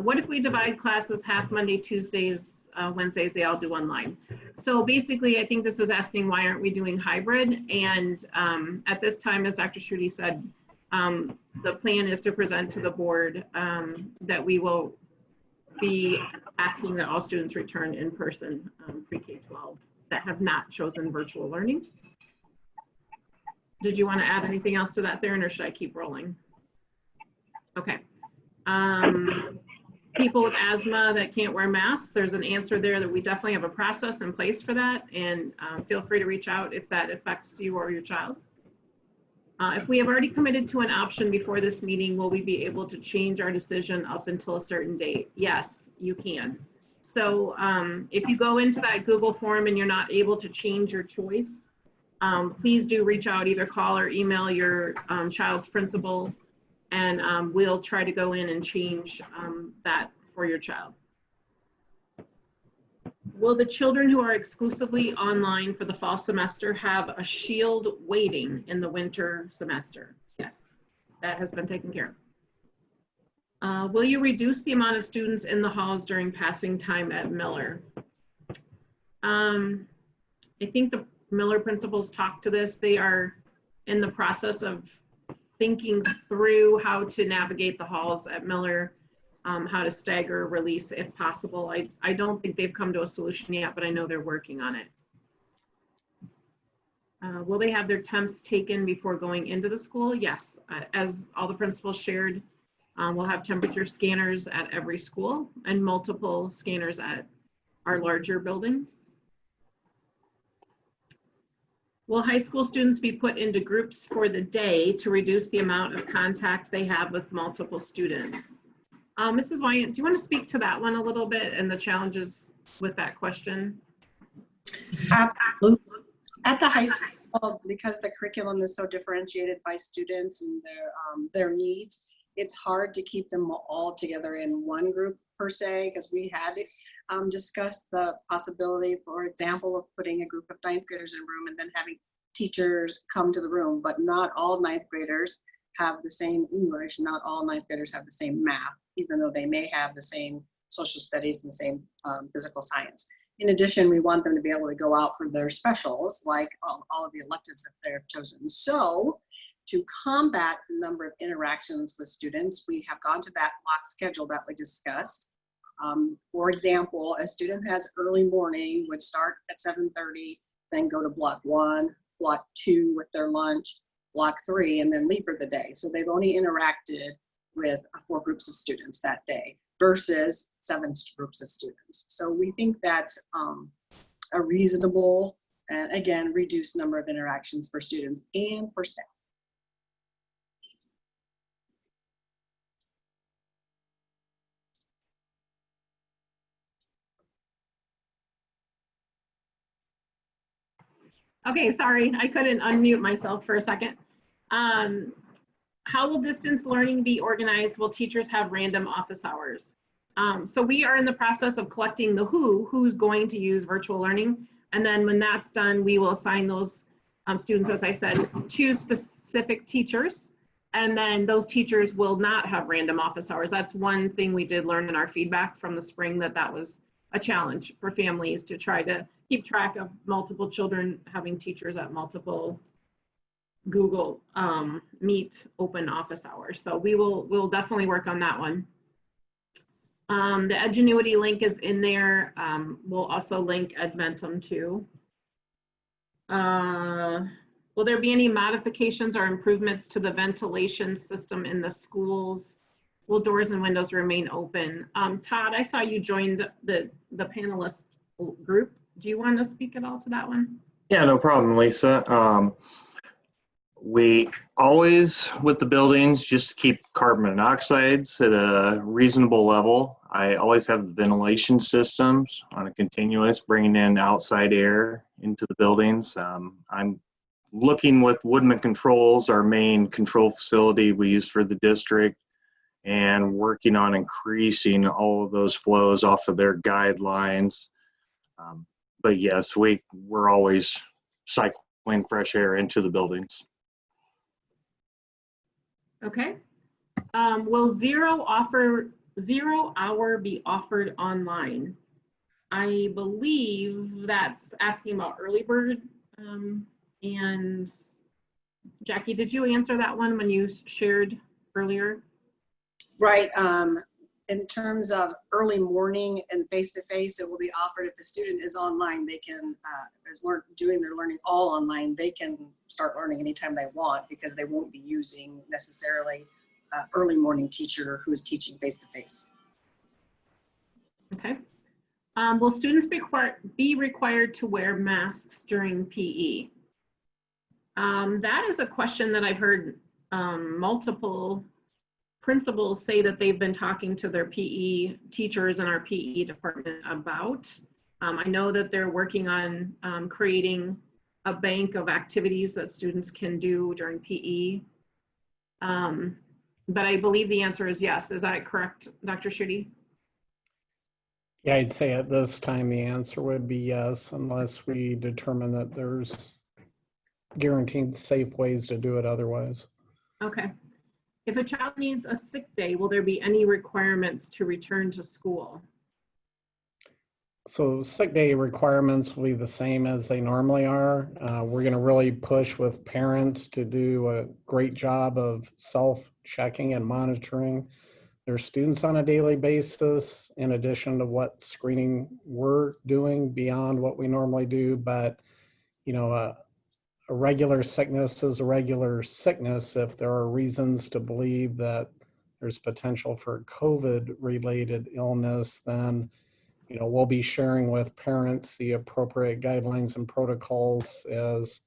What if we divide classes half Monday, Tuesdays, Wednesdays, they all do online? So basically, I think this is asking why aren't we doing hybrid? And at this time, as Dr. Shruti said, the plan is to present to the board that we will be asking that all students return in person pre-K-12 that have not chosen virtual learning. Did you want to add anything else to that, Theron, or should I keep rolling? Okay. People with asthma that can't wear masks, there's an answer there that we definitely have a process in place for that, and feel free to reach out if that affects you or your child. If we have already committed to an option before this meeting, will we be able to change our decision up until a certain date? Yes, you can. So if you go into that Google form and you're not able to change your choice, please do reach out, either call or email your child's principal, and we'll try to go in and change that for your child. Will the children who are exclusively online for the fall semester have a shield waiting in the winter semester? Yes, that has been taken care of. Will you reduce the amount of students in the halls during passing time at Miller? I think the Miller principals talked to this. They are in the process of thinking through how to navigate the halls at Miller, how to stagger release if possible. I don't think they've come to a solution yet, but I know they're working on it. Will they have their temps taken before going into the school? Yes, as all the principals shared, we'll have temperature scanners at every school and multiple scanners at our larger buildings. Will high school students be put into groups for the day to reduce the amount of contact they have with multiple students? Mrs. Wyant, do you want to speak to that one a little bit and the challenges with that question? Absolutely. At the high school, because the curriculum is so differentiated by students and their needs, it's hard to keep them all together in one group per se, because we had discussed the possibility, for example, of putting a group of ninth graders in a room and then having teachers come to the room, but not all ninth graders have the same English, not all ninth graders have the same math, even though they may have the same social studies and the same physical science. In addition, we want them to be able to go out for their specials, like all of the electives that they've chosen. So to combat the number of interactions with students, we have gone to that block schedule that we discussed. For example, a student has early morning, would start at 7:30, then go to block 1, block 2 with their lunch, block 3, and then leave for the day. So they've only interacted with 4 groups of students that day versus 7 groups of students. So we think that's a reasonable and, again, reduced number of interactions for students and for staff. Okay, sorry, I couldn't unmute myself for a second. How will distance learning be organized? Will teachers have random office hours? So we are in the process of collecting the who's going to use virtual learning. And then when that's done, we will assign those students, as I said, to specific teachers. And then those teachers will not have random office hours. That's one thing we did learn in our feedback from the spring, that was a challenge for families to try to keep track of multiple children having teachers at multiple Google Meet open office hours. So we'll definitely work on that one. The Edgenuity link is in there. We'll also link Edmentum too. Will there be any modifications or improvements to the ventilation system in the schools? Will doors and windows remain open? Todd, I saw you joined the panelist group. Do you want to speak at all to that one? Yeah, no problem, Lisa. We always, with the buildings, just keep carbon monoxides at a reasonable level. I always have the ventilation systems on a continuous, bringing in outside air into the buildings. I'm looking with Woodman Controls, our main control facility we use for the district, and working on increasing all of those flows off of their guidelines. But yes, we're always cycling fresh air into the buildings. Okay. Will 0 hour be offered online? I believe that's asking about early bird. And Jackie, did you answer that one when you shared earlier? Right. In terms of early morning and face-to-face, it will be offered if the student is online. They can, doing their learning all online, they can start learning anytime they want because they won't be using necessarily early morning teacher who is teaching face-to-face. Okay. Will students be required to wear masks during PE? That is a question that I've heard multiple principals say that they've been talking to their PE teachers in our PE department about. I know that they're working on creating a bank of activities that students can do during PE. But I believe the answer is yes. Is that correct, Dr. Schutte? Yeah, I'd say at this time the answer would be yes, unless we determine that there's guaranteed safe ways to do it otherwise. Okay. If a child needs a sick day, will there be any requirements to return to school? So sick day requirements will be the same as they normally are. We're going to really push with parents to do a great job of self-checking and monitoring their students on a daily basis, in addition to what screening we're doing beyond what we normally do. But, you know, a regular sickness is a regular sickness. If there are reasons to believe that there's potential for COVID-related illness, then, you know, we'll be sharing with parents the appropriate guidelines and protocols as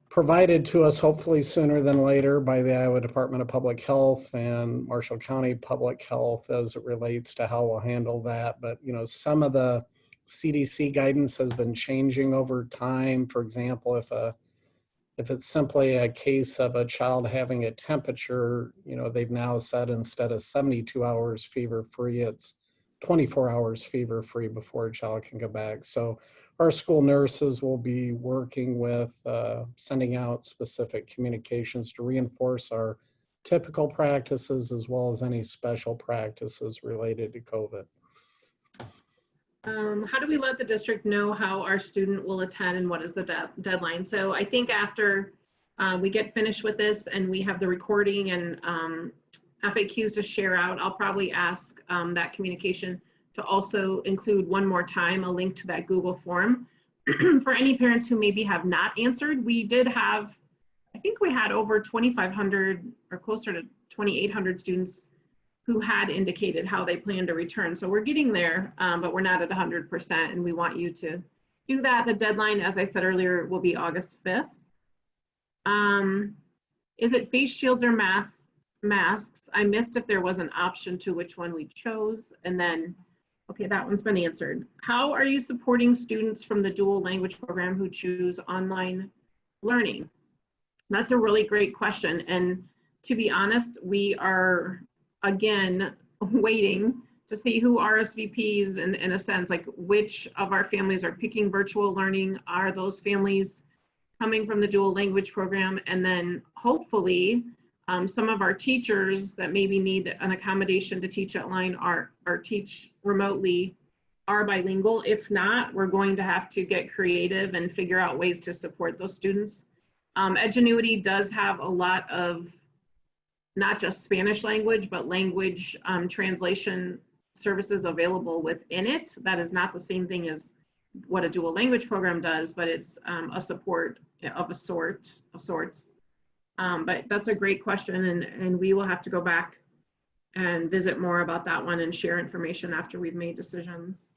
provided to us hopefully sooner than later by the Iowa Department of Public Health and Marshall County Public Health as it relates to how we'll handle that. But, you know, some of the CDC guidance has been changing over time. For example, if it's simply a case of a child having a temperature, you know, they've now said instead of 72 hours fever-free, it's 24 hours fever-free before a child can go back. So our school nurses will be working with sending out specific communications to reinforce our typical practices as well as any special practices related to COVID. How do we let the district know how our student will attend and what is the deadline? So I think after we get finished with this and we have the recording and FAQs to share out, I'll probably ask that communication to also include one more time a link to that Google form. For any parents who maybe have not answered, we did have, I think we had over 2,500 or closer to 2,800 students who had indicated how they plan to return. So we're getting there, but we're not at 100%, and we want you to do that. The deadline, as I said earlier, will be August 5th. Is it face shields or masks? I missed if there was an option to which one we chose. And then, okay, that one's been answered. How are you supporting students from the dual language program who choose online learning? That's a really great question. And to be honest, we are, again, waiting to see who RSVPs in a sense, like which of our families are picking virtual learning. Are those families coming from the dual language program? And then hopefully Some of our teachers that maybe need an accommodation to teach at line or teach remotely are bilingual. If not, we're going to have to get creative and figure out ways to support those students. Edgenuity does have a lot of not just Spanish language, but language translation services available within it. That is not the same thing as what a dual language program does, but it's a support of sorts. But that's a great question, and we will have to go back and visit more about that one and share information after we've made decisions.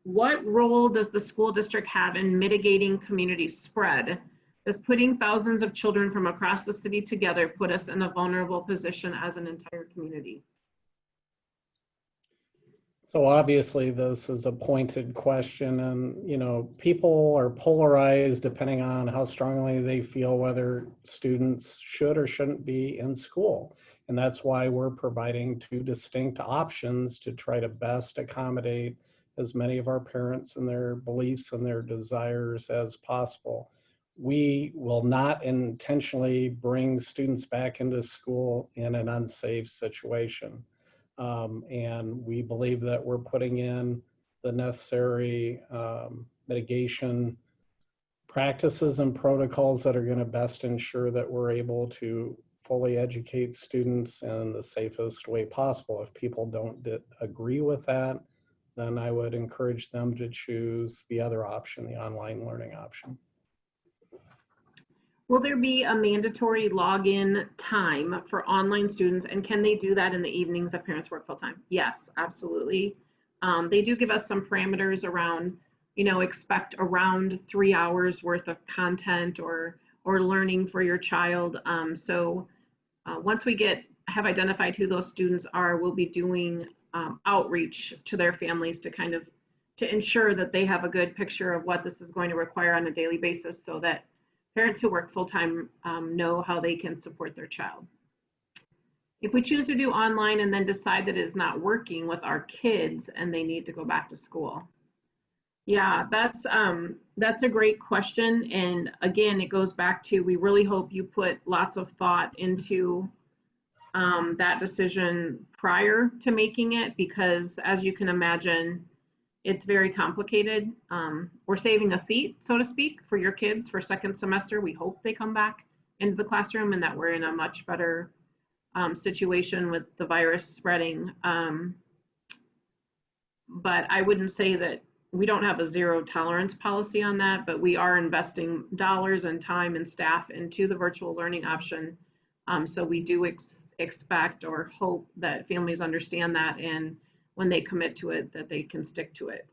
What role does the school district have in mitigating community spread? Does putting thousands of children from across the city together put us in a vulnerable position as an entire community? So obviously this is a pointed question, and you know, people are polarized depending on how strongly they feel whether students should or shouldn't be in school. And that's why we're providing two distinct options to try to best accommodate as many of our parents and their beliefs and their desires as possible. We will not intentionally bring students back into school in an unsafe situation. And we believe that we're putting in the necessary mitigation practices and protocols that are going to best ensure that we're able to fully educate students in the safest way possible. If people don't agree with that, then I would encourage them to choose the other option, the online learning option. Will there be a mandatory login time for online students, and can they do that in the evenings if parents work full time? Yes, absolutely. They do give us some parameters around, you know, expect around 3 hours worth of content or learning for your child. Once we have identified who those students are, we'll be doing outreach to their families to ensure that they have a good picture of what this is going to require on a daily basis, so that parents who work full-time know how they can support their child. If we choose to do online and then decide that it is not working with our kids and they need to go back to school. Yeah, that's a great question. And again, it goes back to, we really hope you put lots of thought into that decision prior to making it, because as you can imagine, it's very complicated. We're saving a seat, so to speak, for your kids for second semester. We hope they come back into the classroom and that we're in a much better situation with the virus spreading. But I wouldn't say that we don't have a zero tolerance policy on that, but we are investing dollars and time and staff into the virtual learning option. So we do expect or hope that families understand that, and when they commit to it, that they can stick to it.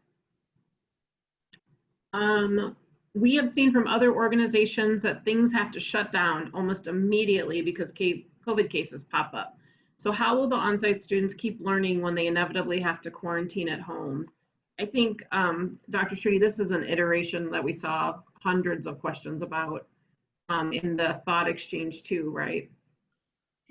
We have seen from other organizations that things have to shut down almost immediately because COVID cases pop up. So how will the on-site students keep learning when they inevitably have to quarantine at home? I think, Dr. Shruti, this is an iteration that we saw hundreds of questions about in the thought exchange too, right?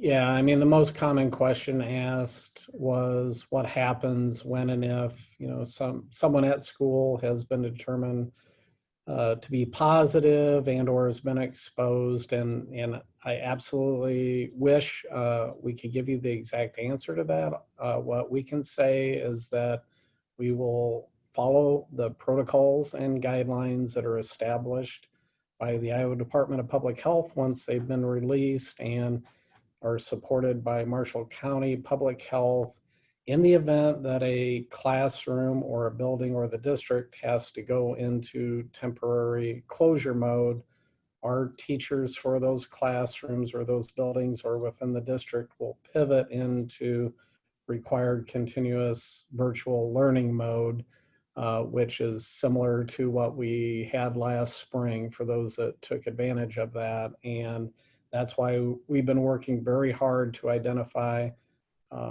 Yeah, I mean, the most common question asked was what happens when and if, you know, someone at school has been determined to be positive and or has been exposed, and I absolutely wish we could give you the exact answer to that. What we can say is that we will follow the protocols and guidelines that are established by the Iowa Department of Public Health once they've been released and are supported by Marshall County Public Health. In the event that a classroom or a building or the district has to go into temporary closure mode, our teachers for those classrooms or those buildings or within the district will pivot into required continuous virtual learning mode, which is similar to what we had last spring for those that took advantage of that. And that's why we've been working very hard to identify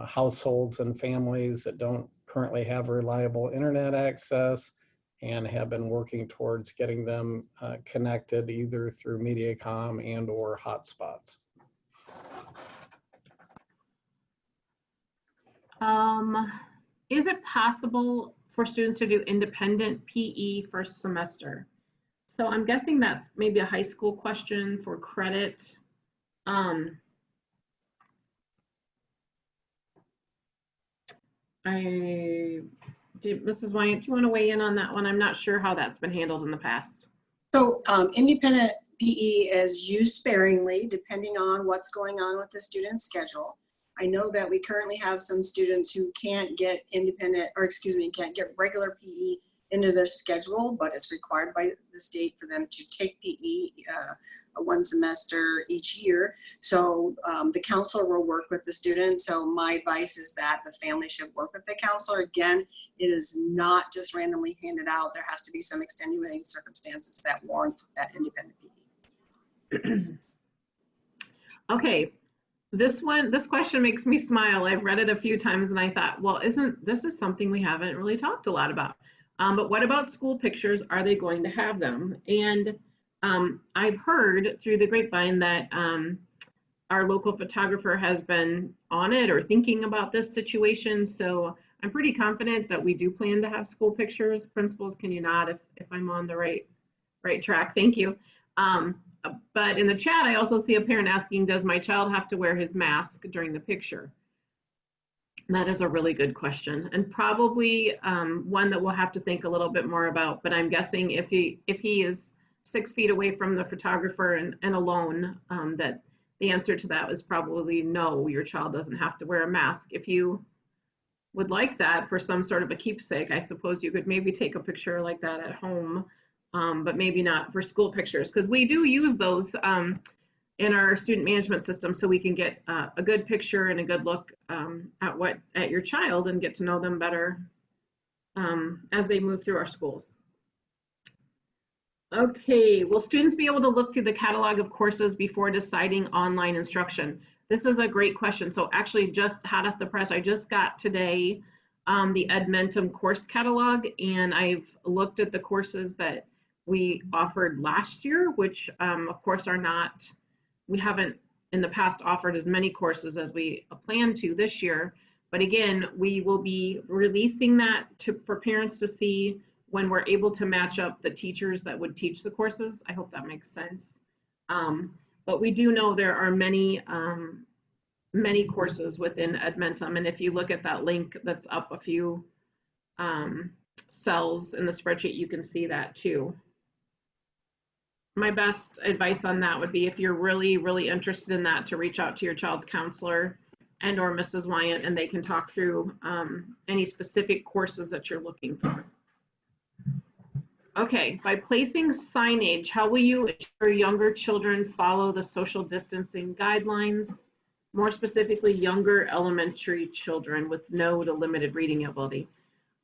households and families that don't currently have reliable internet access and have been working towards getting them connected either through MediaCom and or hotspots. Is it possible for students to do independent PE first semester? So I'm guessing that's maybe a high school question for credit. Mrs. Wyant, do you want to weigh in on that one? I'm not sure how that's been handled in the past. So independent PE is used sparingly depending on what's going on with the student's schedule. I know that we currently have some students who can't get can't get regular PE into their schedule, but it's required by the state for them to take PE one semester each year. So the counselor will work with the student. So my advice is that the family should work with the counselor. Again, it is not just randomly handed out. There has to be some extenuating circumstances that warrant that independent PE. Okay, this question makes me smile. I've read it a few times and I thought, well, this is something we haven't really talked a lot about. But what about school pictures? Are they going to have them? And I've heard through the grapevine that our local photographer has been on it or thinking about this situation. So I'm pretty confident that we do plan to have school pictures. Principals, can you nod if I'm on the right track? Thank you. But in the chat, I also see a parent asking, does my child have to wear his mask during the picture? That is a really good question, and probably one that we'll have to think a little bit more about. But I'm guessing if he is 6 feet away from the photographer and alone, that the answer to that is probably no, your child doesn't have to wear a mask. If you would like that for some sort of a keepsake, I suppose you could maybe take a picture like that at home, but maybe not for school pictures, because we do use those in our student management system, so we can get a good picture and a good look at your child and get to know them better as they move through our schools. Okay, will students be able to look through the catalog of courses before deciding online instruction? This is a great question. So actually, just hot off the press, I just got today the Edmentum course catalog, and I've looked at the courses that we offered last year, which of course are not, we haven't in the past offered as many courses as we plan to this year. But again, we will be releasing that for parents to see when we're able to match up the teachers that would teach the courses. I hope that makes sense. But we do know there are many courses within Edmentum. And if you look at that link that's up a few cells in the spreadsheet, you can see that too. My best advice on that would be, if you're really, really interested in that, to reach out to your child's counselor and or Mrs. Wyant, and they can talk through any specific courses that you're looking for. Okay, by placing signage, how will you ensure younger children follow the social distancing guidelines? More specifically, younger elementary children with no to limited reading ability.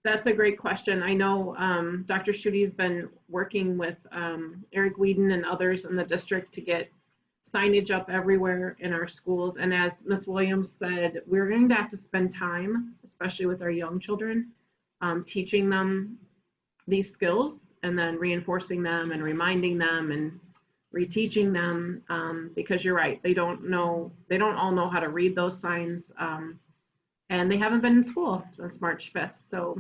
That's a great question. I know Dr. Schuette's been working with Eric Whedon and others in the district to get signage up everywhere in our schools. And as Ms. Williams said, we're going to have to spend time, especially with our young children, teaching them these skills and then reinforcing them and reminding them and reteaching them, because you're right, they don't all know how to read those signs, and they haven't been in school since March 5th. So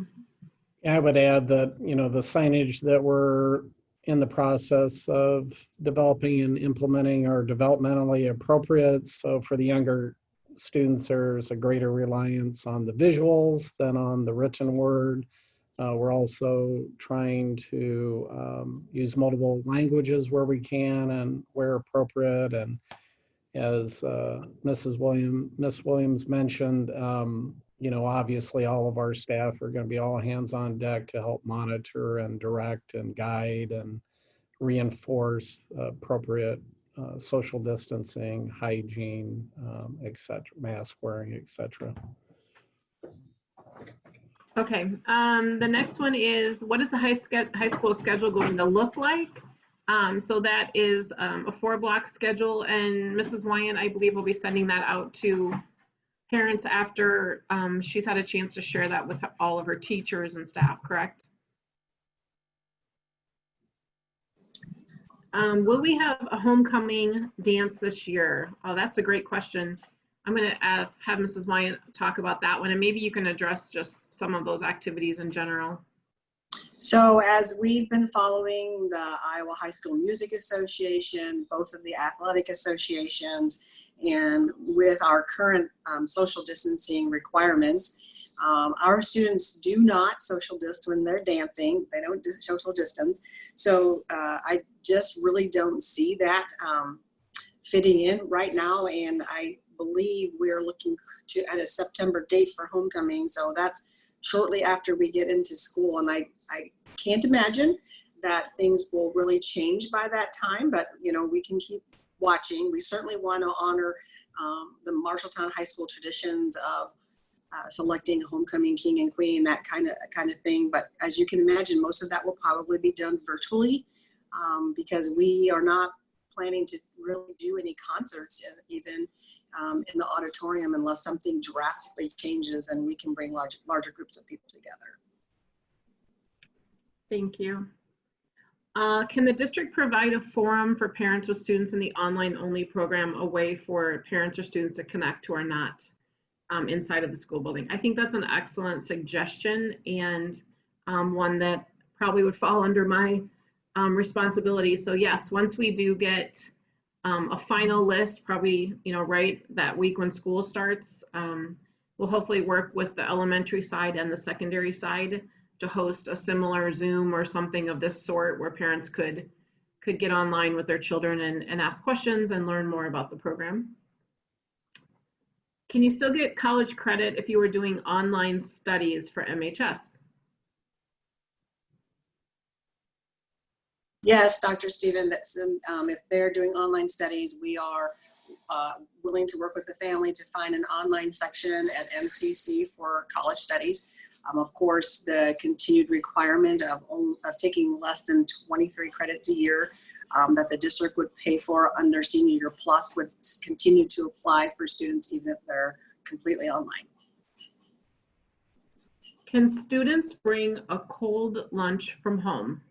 I would add that, you know, the signage that we're in the process of developing and implementing are developmentally appropriate. So for the younger students, there's a greater reliance on the visuals than on the written word. We're also trying to use multiple languages where we can and where appropriate. And as Miss Williams mentioned, you know, obviously all of our staff are going to be all hands on deck to help monitor and direct and guide and reinforce appropriate social distancing, hygiene, et cetera, mask wearing, et cetera. okay, the next one is, what is the high school schedule going to look like? So that is a 4-block schedule, and Mrs. Wyant, I believe, will be sending that out to parents after she's had a chance to share that with all of her teachers and staff, correct? Will we have a homecoming dance this year? Oh, that's a great question. I'm going to have Mrs. Wyant talk about that one, and maybe you can address just some of those activities in general. So as we've been following the Iowa High School Music Association, both of the athletic associations, and with our current social distancing requirements, our students do not social distance when they're dancing. They don't social distance. So I just really don't see that fitting in right now. And I believe we're looking at a September date for homecoming. So that's shortly after we get into school. And I can't imagine that things will really change by that time, but you know, we can keep watching. We certainly want to honor the Marshalltown High School traditions of selecting a homecoming king and queen, that kind of thing. But as you can imagine, most of that will probably be done virtually because we are not planning to really do any concerts even in the auditorium unless something drastically changes and we can bring larger groups of people together. Thank you. Can the district provide a forum for parents with students in the online only program, a way for parents or students to connect who are not inside of the school building? I think that's an excellent suggestion, and one that probably would fall under my responsibility. So yes, once we do get a final list, probably, you know, right that week when school starts, we'll hopefully work with the elementary side and the secondary side to host a similar Zoom or something of this sort where parents could get online with their children and ask questions and learn more about the program. Can you still get college credit if you were doing online studies for MHS? Yes, Dr. Stevenson, if they're doing online studies, we are willing to work with the family to find an online section at MCC for college studies. Of course, the continued requirement of taking less than 23 credits a year that the district would pay for under Senior Year Plus would continue to apply for students even if they're completely online. Can students bring a cold lunch from home?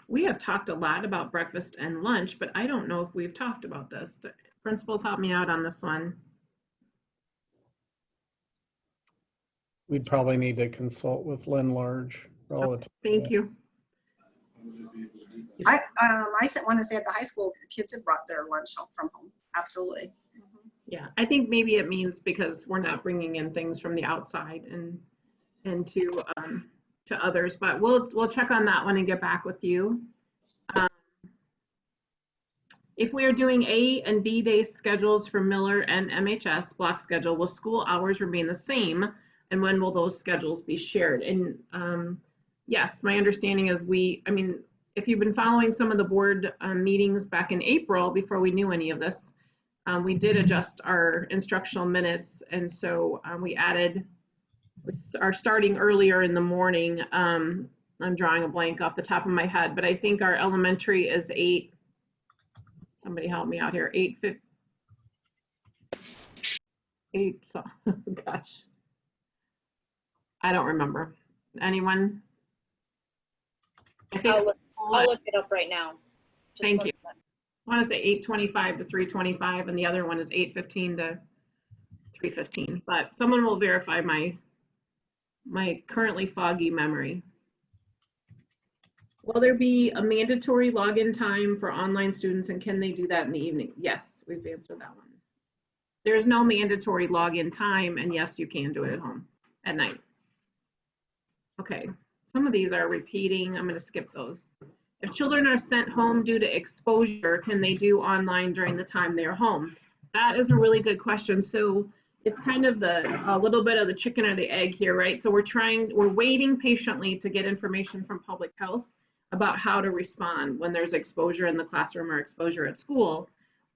We have talked a lot about breakfast and lunch, but I don't know if we've talked about this. Principals, help me out on this one. We'd probably need to consult with Lynn Large relative. Thank you. I want to say at the high school, the kids have brought their lunch home from home. Absolutely. Yeah, I think maybe it means because we're not bringing in things from the outside and to others, but we'll check on that one and get back with you. If we are doing A and B day schedules for Miller and MHS block schedule, will school hours remain the same? And when will those schedules be shared? And yes, my understanding is if you've been following some of the board meetings back in April before we knew any of this, we did adjust our instructional minutes. And so we are starting earlier in the morning. I'm drawing a blank off the top of my head, but I think our elementary is 8. Somebody help me out here. 8. So, gosh, I don't remember. Anyone? I think I'll look it up right now. Thank you. I want to say 8:25 to 3:25, and the other one is 8:15 to 3:15. But someone will verify my currently foggy memory. Will there be a mandatory login time for online students, and can they do that in the evening? Yes, we've answered that one. There's no mandatory login time, and yes, you can do it at home at night. Okay, some of these are repeating. I'm going to skip those. If children are sent home due to exposure, can they do online during the time they're home? That is a really good question. So it's kind of a little bit of the chicken or the egg here, right? So we're waiting patiently to get information from public health about how to respond when there's exposure in the classroom or exposure at school.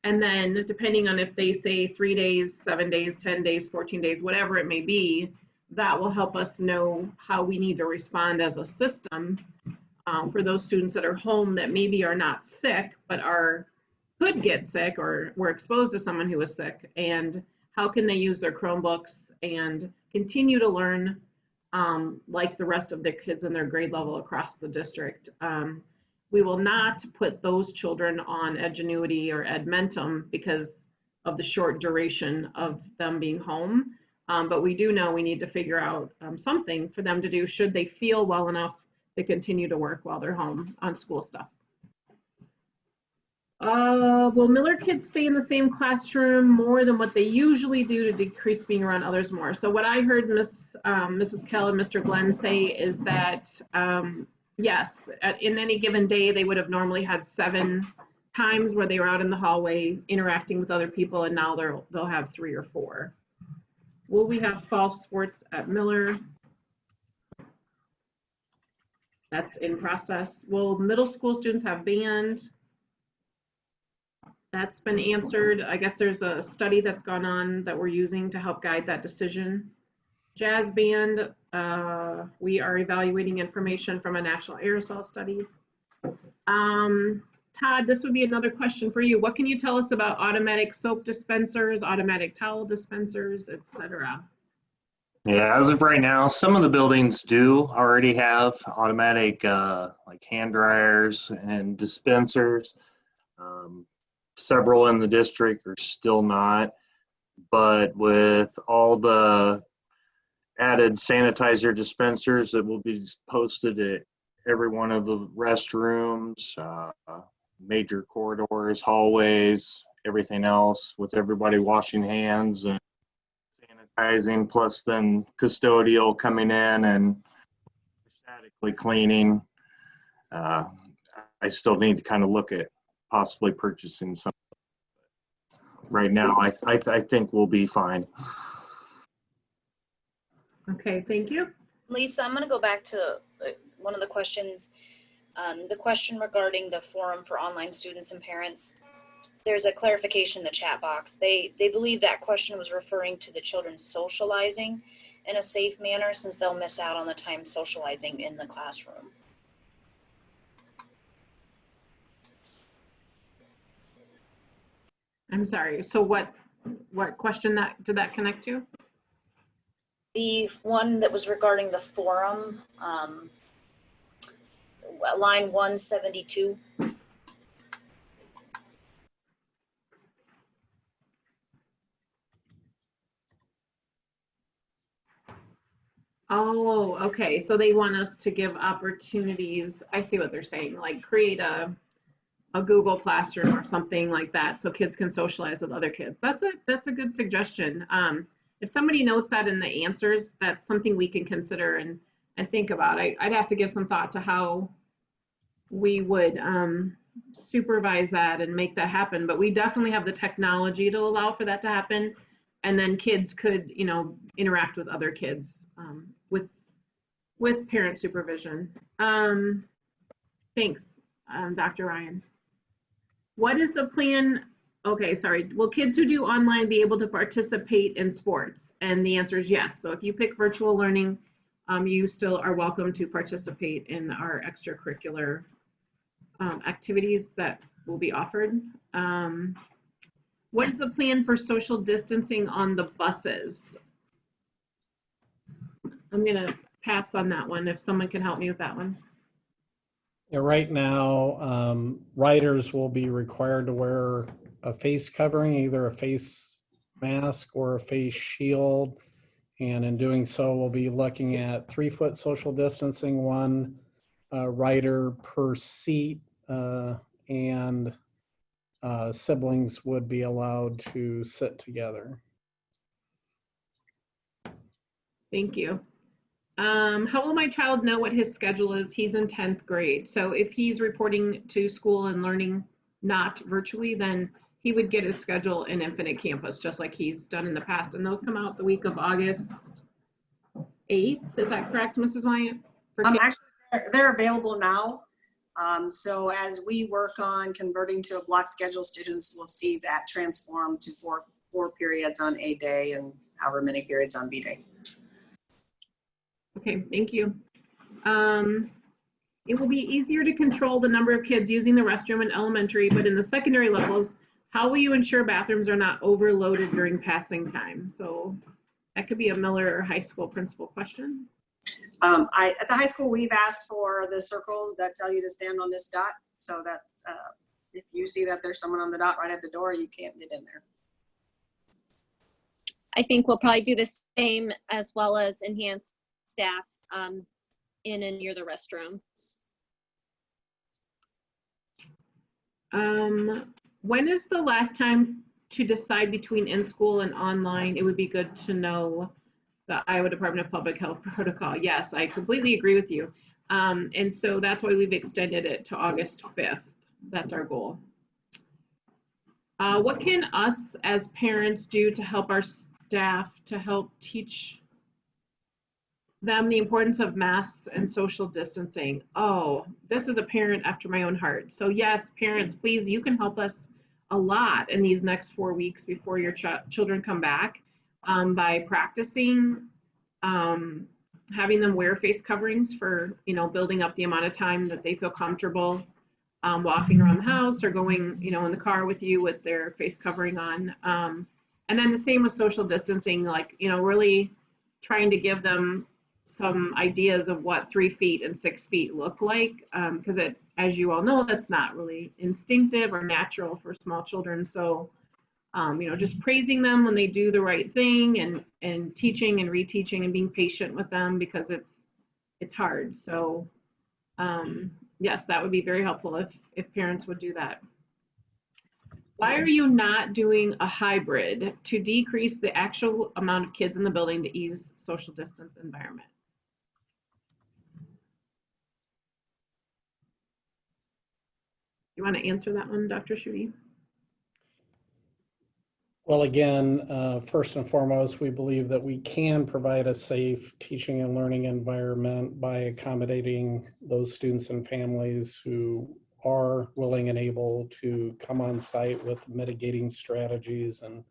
And then depending on if they say 3 days, 7 days, 10 days, 14 days, whatever it may be, that will help us know how we need to respond as a system for those students that are home that maybe are not sick, but could get sick or were exposed to someone who was sick, and how can they use their Chromebooks and continue to learn like the rest of their kids in their grade level across the district. We will not put those children on Edgenuity or Edmentum because of the short duration of them being home. But we do know we need to figure out something for them to do should they feel well enough to continue to work while they're home on school stuff. Will Miller kids stay in the same classroom more than what they usually do to decrease being around others more? So what I heard Mrs. Kell and Mr. Glenn say is that, yes, in any given day, they would have normally had 7 times where they were out in the hallway interacting with other people, and now they'll have 3 or 4. Will we have fall sports at Miller? That's in process. Will middle school students have band? That's been answered. I guess there's a study that's gone on that we're using to help guide that decision. Jazz band, we are evaluating information from a national aerosol study. Todd, this would be another question for you. What can you tell us about automatic soap dispensers, automatic towel dispensers, etc.? Yeah, as of right now, some of the buildings do already have automatic like hand dryers and dispensers. Several in the district are still not, but with all the added sanitizer dispensers that will be posted at every one of the restrooms, major corridors, hallways, everything else, with everybody washing hands and sanitizing, plus then custodial coming in and statically cleaning. I still need to kind of look at possibly purchasing some. Right now, I think we'll be fine. Okay, thank you. Lisa, I'm going to go back to one of the questions, the question regarding the forum for online students and parents. There's a clarification in the chat box. They believe that question was referring to the children socializing in a safe manner, since they'll miss out on the time socializing in the classroom. I'm sorry. So what question did that connect to? The one that was regarding the forum, line 172. Oh, okay. So they want us to give opportunities. I see what they're saying, like create a Google Classroom or something like that so kids can socialize with other kids. That's a good suggestion. If somebody notes that in the answers, that's something we can consider and think about. I'd have to give some thought to how we would supervise that and make that happen, but we definitely have the technology to allow for that to happen. And then kids could, interact with other kids with parent supervision. Thanks, Dr. Ryan. What is the plan? Okay, sorry. Will kids who do online be able to participate in sports? And the answer is yes. So if you pick virtual learning, you still are welcome to participate in our extracurricular activities that will be offered. What is the plan for social distancing on the buses? I'm gonna pass on that one if someone can help me with that one. Yeah, right now, riders will be required to wear a face covering, either a face mask or a face shield. And in doing so, we'll be looking at 3-foot social distancing, 1 rider per seat, and siblings would be allowed to sit together. Thank you. How will my child know what his schedule is? He's in 10th grade. So if he's reporting to school and learning not virtually, then he would get his schedule in Infinite Campus, just like he's done in the past. And those come out the week of August 8th. Is that correct, Mrs. Wyatt? Actually, they're available now. So as we work on converting to a block schedule, students will see that transform to four periods on A day and however many periods on B day. Okay, thank you. It will be easier to control the number of kids using the restroom in elementary, but in the secondary levels, how will you ensure bathrooms are not overloaded during passing time? So that could be a Miller or high school principal question. At the high school, we've asked for the circles that tell you to stand on this dot, so that if you see that there's someone on the dot right at the door, you can't get in there. I think we'll probably do the same, as well as enhance staff in and near the restrooms. When is the last time to decide between in-school and online? It would be good to know the Iowa Department of Public Health protocol. Yes, I completely agree with you. And so that's why we've extended it to August 5th. That's our goal. What can us as parents do to help our staff to help teach them the importance of masks and social distancing? Oh, this is a parent after my own heart. So yes, parents, please, you can help us a lot in these next 4 weeks before your children come back by practicing, having them wear face coverings for, building up the amount of time that they feel comfortable walking around the house or going, in the car with you with their face covering on. And then the same with social distancing, like, really trying to give them some ideas of what 3 feet and 6 feet look like, because as you all know, that's not really instinctive or natural for small children. So, just praising them when they do the right thing and teaching and reteaching and being patient with them, because it's hard. So, yes, that would be very helpful if parents would do that. Why are you not doing a hybrid to decrease the actual amount of kids in the building to ease social distance environment? You want to answer that one, Dr. Schutte? Well, again, first and foremost, we believe that we can provide a safe teaching and learning environment by accommodating those students and families who are willing and able to come on site with mitigating strategies and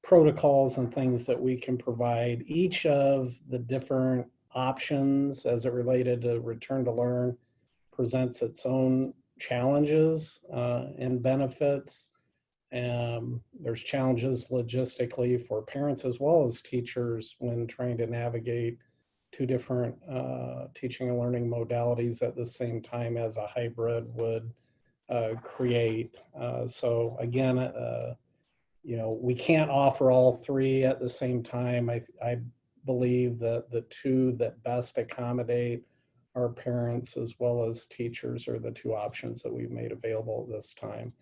protocols and things that we can provide. Each of the different options as it related to return to learn presents its own challenges and benefits. There's challenges logistically for parents as well as teachers when trying to navigate 2 different teaching and learning modalities at the same time as a hybrid would create. So again, we can't offer all 3 at the same time. I believe that the 2 that best accommodate our parents as well as teachers are the 2 options that we've made available at this time.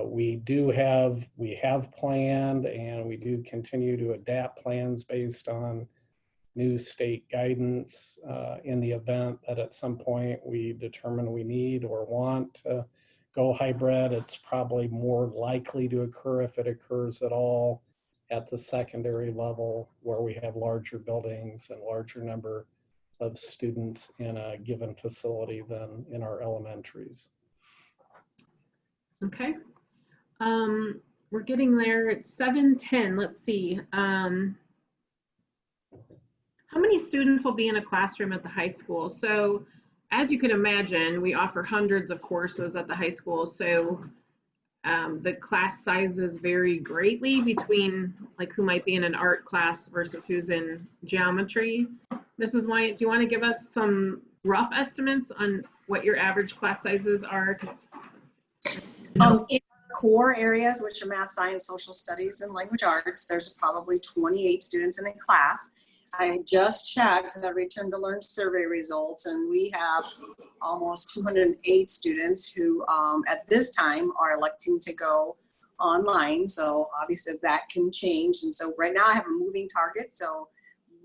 We have planned, and we do continue to adapt plans based on new state guidance in the event that at some point we determine we need or want to go hybrid. It's probably more likely to occur, if it occurs at all, at the secondary level where we have larger buildings and larger number of students in a given facility than in our elementaries. Okay. We're getting there. It's 7:10. Let's see. How many students will be in a classroom at the high school? So as you can imagine, we offer hundreds of courses at the high school. So the class sizes vary greatly between like who might be in an art class versus who's in geometry. Mrs. Wyatt, do you want to give us some rough estimates on what your average class sizes are? In core areas, which are math, science, social studies, and language arts, there's probably 28 students in a class. I just checked the Return to Learn survey results, and we have almost 208 students who at this time are electing to go online. So obviously that can change. And so right now I have a moving target. So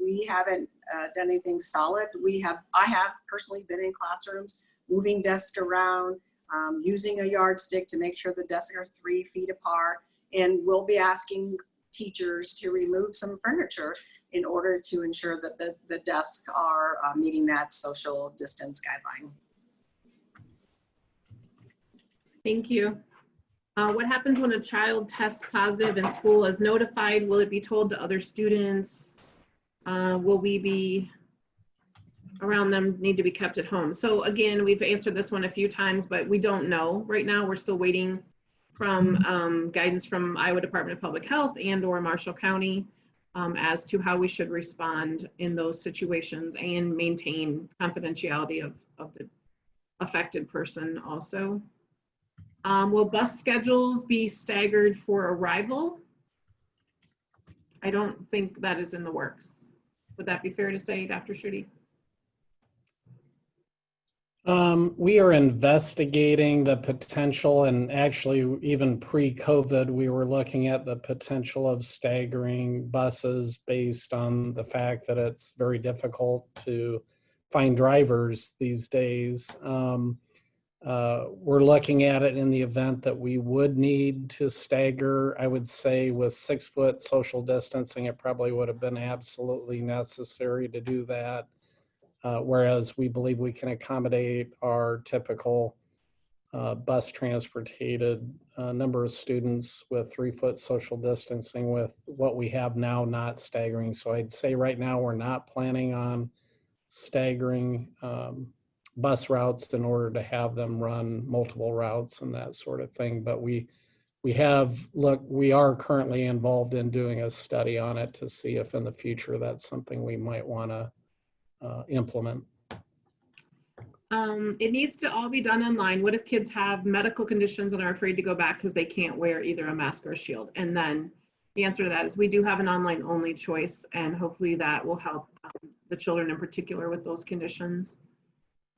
we haven't done anything solid. I have personally been in classrooms, moving desks around, using a yardstick to make sure the desks are 3 feet apart. And we'll be asking teachers to remove some furniture in order to ensure that the desks are meeting that social distance guideline. Thank you. What happens when a child tests positive and school is notified? Will it be told to other students? Will we be around them, need to be kept at home? So again, we've answered this one a few times, but we don't know right now. We're still waiting from guidance from Iowa Department of Public Health and or Marshall County as to how we should respond in those situations and maintain confidentiality of the affected person also. Will bus schedules be staggered for arrival? I don't think that is in the works. Would that be fair to say, Dr. Schutte? We are investigating the potential, and actually even pre-COVID, we were looking at the potential of staggering buses based on the fact that it's very difficult to find drivers these days. We're looking at it in the event that we would need to stagger. I would say with 6-foot social distancing, it probably would have been absolutely necessary to do that. Whereas we believe we can accommodate our typical bus transported number of students with 3-foot social distancing with what we have now, not staggering. So I'd say right now we're not planning on staggering bus routes in order to have them run multiple routes and that sort of thing. But we are currently involved in doing a study on it to see if in the future that's something we might want to implement. It needs to all be done online. What if kids have medical conditions and are afraid to go back because they can't wear either a mask or a shield? And then the answer to that is we do have an online only choice, and hopefully that will help the children in particular with those conditions.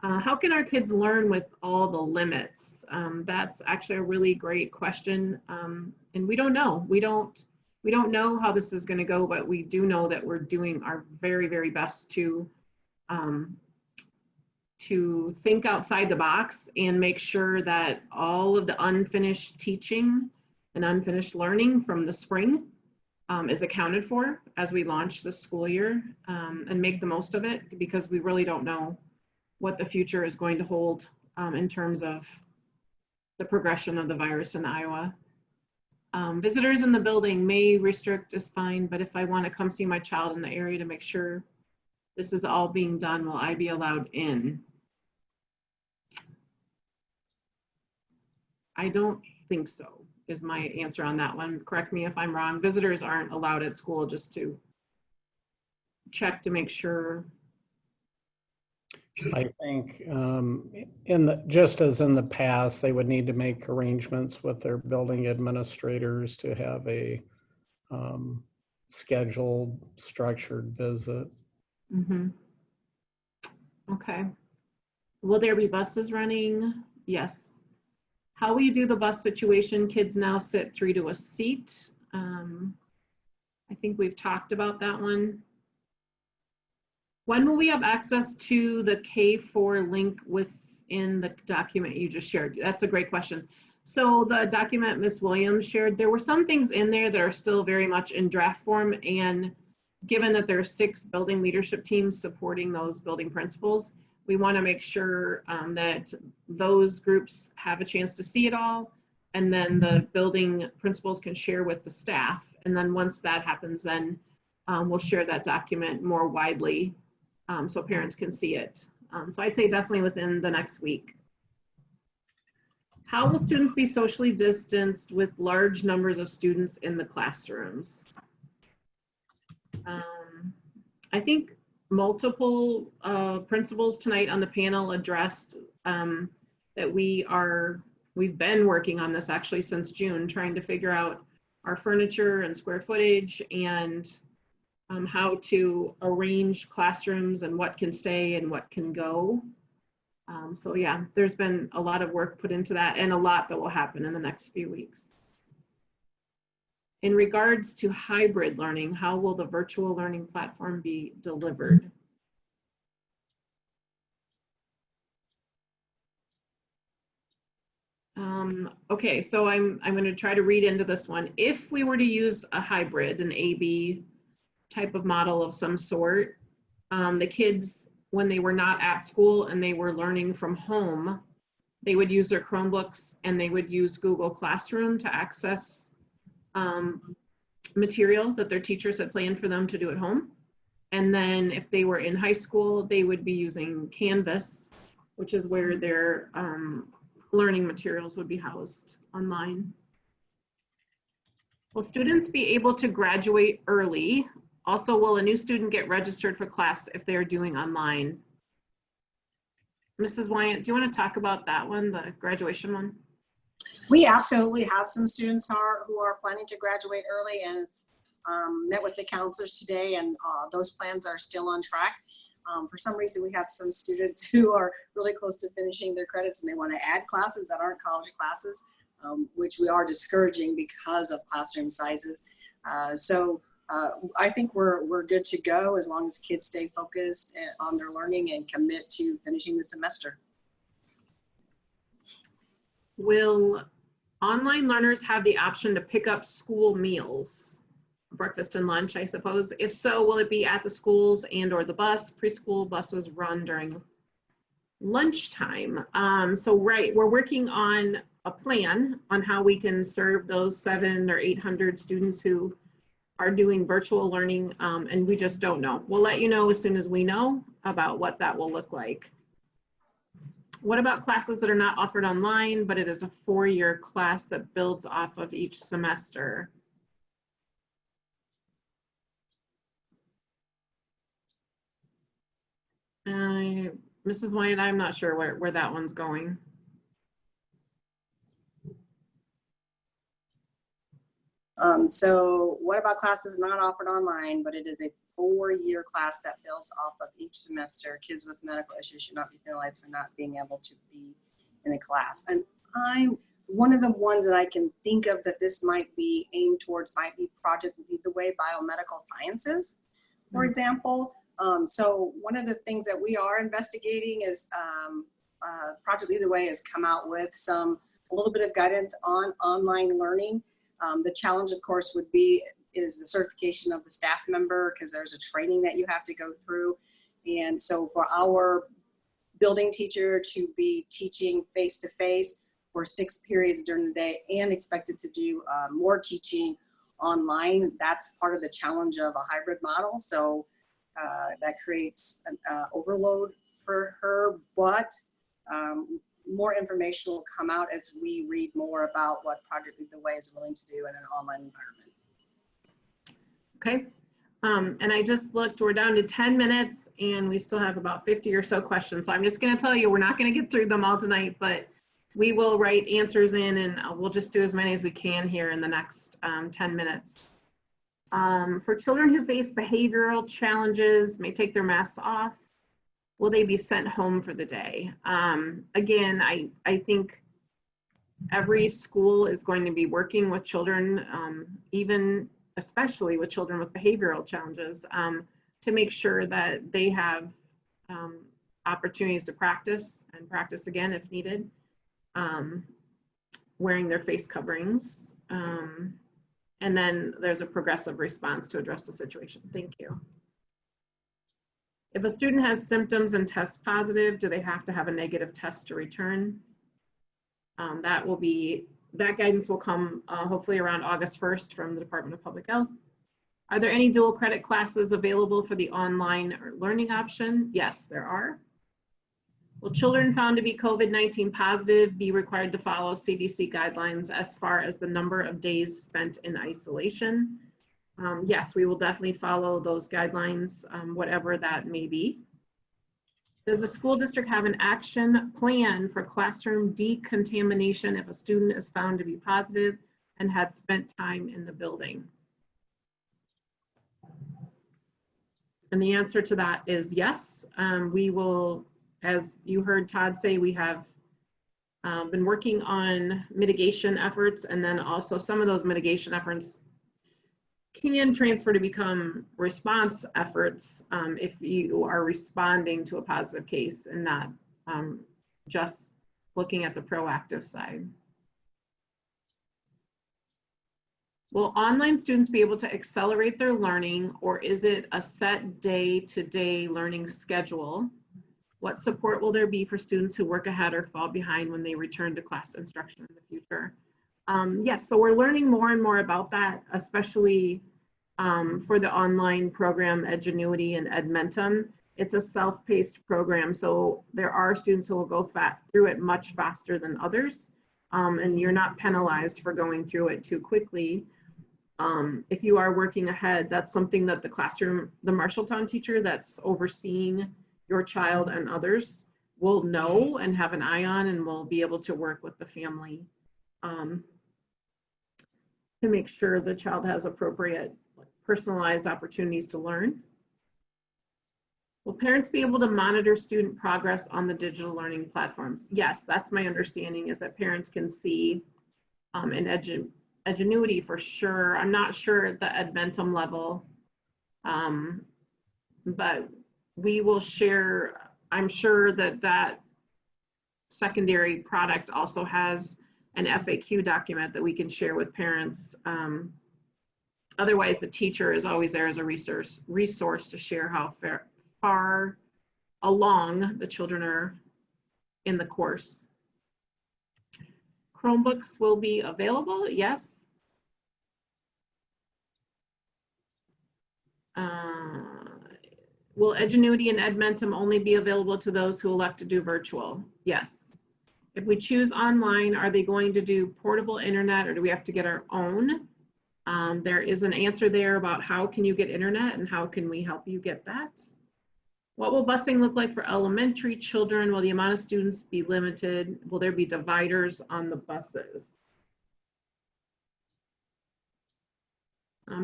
How can our kids learn with all the limits? That's actually a really great question. And we don't know. We don't know how this is going to go, but we do know that we're doing our very, very best to think outside the box and make sure that all of the unfinished teaching and unfinished learning from the spring is accounted for as we launch the school year, and make the most of it, because we really don't know what the future is going to hold in terms of the progression of the virus in Iowa. Visitors in the building may restrict is fine, but if I want to come see my child in the area to make sure this is all being done, will I be allowed in? I don't think so, is my answer on that one. Correct me if I'm wrong. Visitors aren't allowed at school, just to check to make sure. I think just as in the past, they would need to make arrangements with their building administrators to have a scheduled, structured visit. Mm-hmm. Okay. Will there be buses running? Yes. How will you do the bus situation? Kids now sit 3 to a seat. I think we've talked about that one. When will we have access to the K4 link within the document you just shared? That's a great question. So the document Ms. Williams shared, there were some things in there that are still very much in draft form, and given that there are 6 building leadership teams supporting those building principals, we want to make sure that those groups have a chance to see it all, and then the building principals can share with the staff. And then once that happens, then we'll share that document more widely so parents can see it. So I'd say definitely within the next week. How will students be socially distanced with large numbers of students in the classrooms? I think multiple principals tonight on the panel addressed that we've been working on this actually since June, trying to figure out our furniture and square footage and how to arrange classrooms and what can stay and what can go. So yeah, there's been a lot of work put into that, and a lot that will happen in the next few weeks. In regards to hybrid learning, how will the virtual learning platform be delivered? Okay, so I'm going to try to read into this one. If we were to use a hybrid, an A/B type of model of some sort, the kids, when they were not at school and they were learning from home, they would use their Chromebooks and they would use Google Classroom to access material that their teachers had planned for them to do at home. And then if they were in high school, they would be using Canvas, which is where their learning materials would be housed online. Will students be able to graduate early? Also, will a new student get registered for class if they're doing online? Mrs. Wyant, do you want to talk about that one, the graduation one? We absolutely have some students who are planning to graduate early, and met with the counselors today, and those plans are still on track. For some reason, we have some students who are really close to finishing their credits and they want to add classes that aren't college classes, which we are discouraging because of classroom sizes. I think we're good to go as long as kids stay focused on their learning and commit to finishing the semester. Will online learners have the option to pick up school meals, breakfast and lunch, I suppose? If so, will it be at the schools and or the bus? Preschool buses run during lunchtime. Right, we're working on a plan on how we can serve those 700 or 800 students who are doing virtual learning, and we just don't know. We'll let you know as soon as we know about what that will look like. What about classes that are not offered online, but it is a 4-year class that builds off of each semester? Mrs. Wyatt, I'm not sure where that one's going. So what about classes not offered online, but it is a 4-year class that builds off of each semester? Kids with medical issues should not be penalized for not being able to be in a class. And I'm one of the ones that I can think of that this might be aimed towards might be Project Lead the Way Biomedical Sciences, for example. So one of the things that we are investigating is Project Lead the Way has come out with a little bit of guidance on online learning. The challenge, of course, is the certification of the staff member, because there's a training that you have to go through. And so for our building teacher to be teaching face-to-face for 6 periods during the day and expected to do more teaching online, that's part of the challenge of a hybrid model. So that creates an overload for her, but more information will come out as we read more about what Project Lead the Way is willing to do in an online environment. Okay, and I just looked, we're down to 10 minutes and we still have about 50 or so questions. So I'm just gonna tell you, we're not gonna get through them all tonight, but we will write answers in and we'll just do as many as we can here in the next 10 minutes. For children who face behavioral challenges, may take their masks off, will they be sent home for the day? Again, I think every school is going to be working with children, especially with children with behavioral challenges, to make sure that they have opportunities to practice and practice again if needed, wearing their face coverings. And then there's a progressive response to address the situation. Thank you. If a student has symptoms and tests positive, do they have to have a negative test to return? That guidance will come hopefully around August 1st from the Department of Public Health. Are there any dual credit classes available for the online or learning option? Yes, there are. Will children found to be COVID-19 positive be required to follow CDC guidelines as far as the number of days spent in isolation? Yes, we will definitely follow those guidelines, whatever that may be. Does the school district have an action plan for classroom decontamination if a student is found to be positive and had spent time in the building? And the answer to that is yes. We will, as you heard Todd say, we have been working on mitigation efforts, and then also some of those mitigation efforts can transfer to become response efforts if you are responding to a positive case and not just looking at the proactive side. Will online students be able to accelerate their learning, or is it a set day-to-day learning schedule? What support will there be for students who work ahead or fall behind when they return to class instruction in the future? Yes, so we're learning more and more about that, especially for the online program Edgenuity and Edmentum. It's a self-paced program, so there are students who will go through it much faster than others, and you're not penalized for going through it too quickly. If you are working ahead, that's something that the Marshalltown teacher that's overseeing your child and others will know and have an eye on, and will be able to work with the family to make sure the child has appropriate personalized opportunities to learn. Will parents be able to monitor student progress on the digital learning platforms? Yes, that's my understanding, is that parents can see an Edgenuity for sure. I'm not sure at the Edmentum level, but we will share. I'm sure that that secondary product also has an FAQ document that we can share with parents. Otherwise, the teacher is always there as a resource to share how far along the children are in the course. Chromebooks will be available, yes. Will Edgenuity and Edmentum only be available to those who elect to do virtual? Yes. If we choose online, are they going to do portable internet, or do we have to get our own? There is an answer there about how can you get internet and how can we help you get that. What will busing look like for elementary children? Will the amount of students be limited? Will there be dividers on the buses?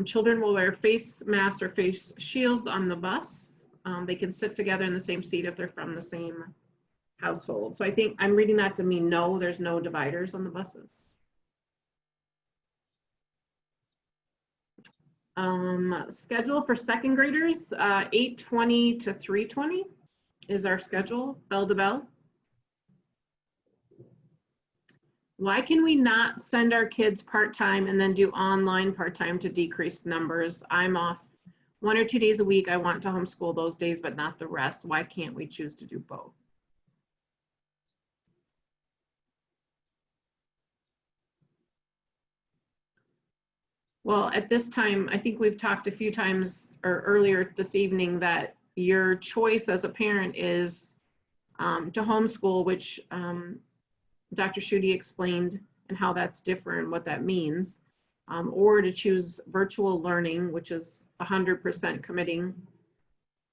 Children will wear face masks or face shields on the bus. They can sit together in the same seat if they're from the same household. So I think I'm reading that to mean no, there's no dividers on the buses. Schedule for second graders, 8:20 to 3:20 is our schedule, bell to bell. Why can we not send our kids part-time and then do online part-time to decrease numbers? I'm off 1 or 2 days a week. I want to homeschool those days, but not the rest. Why can't we choose to do both? Well, at this time, I think we've talked a few times or earlier this evening that your choice as a parent is to homeschool, which Dr. Schutte explained and how that's different, what that means, or to choose virtual learning, which is 100% committing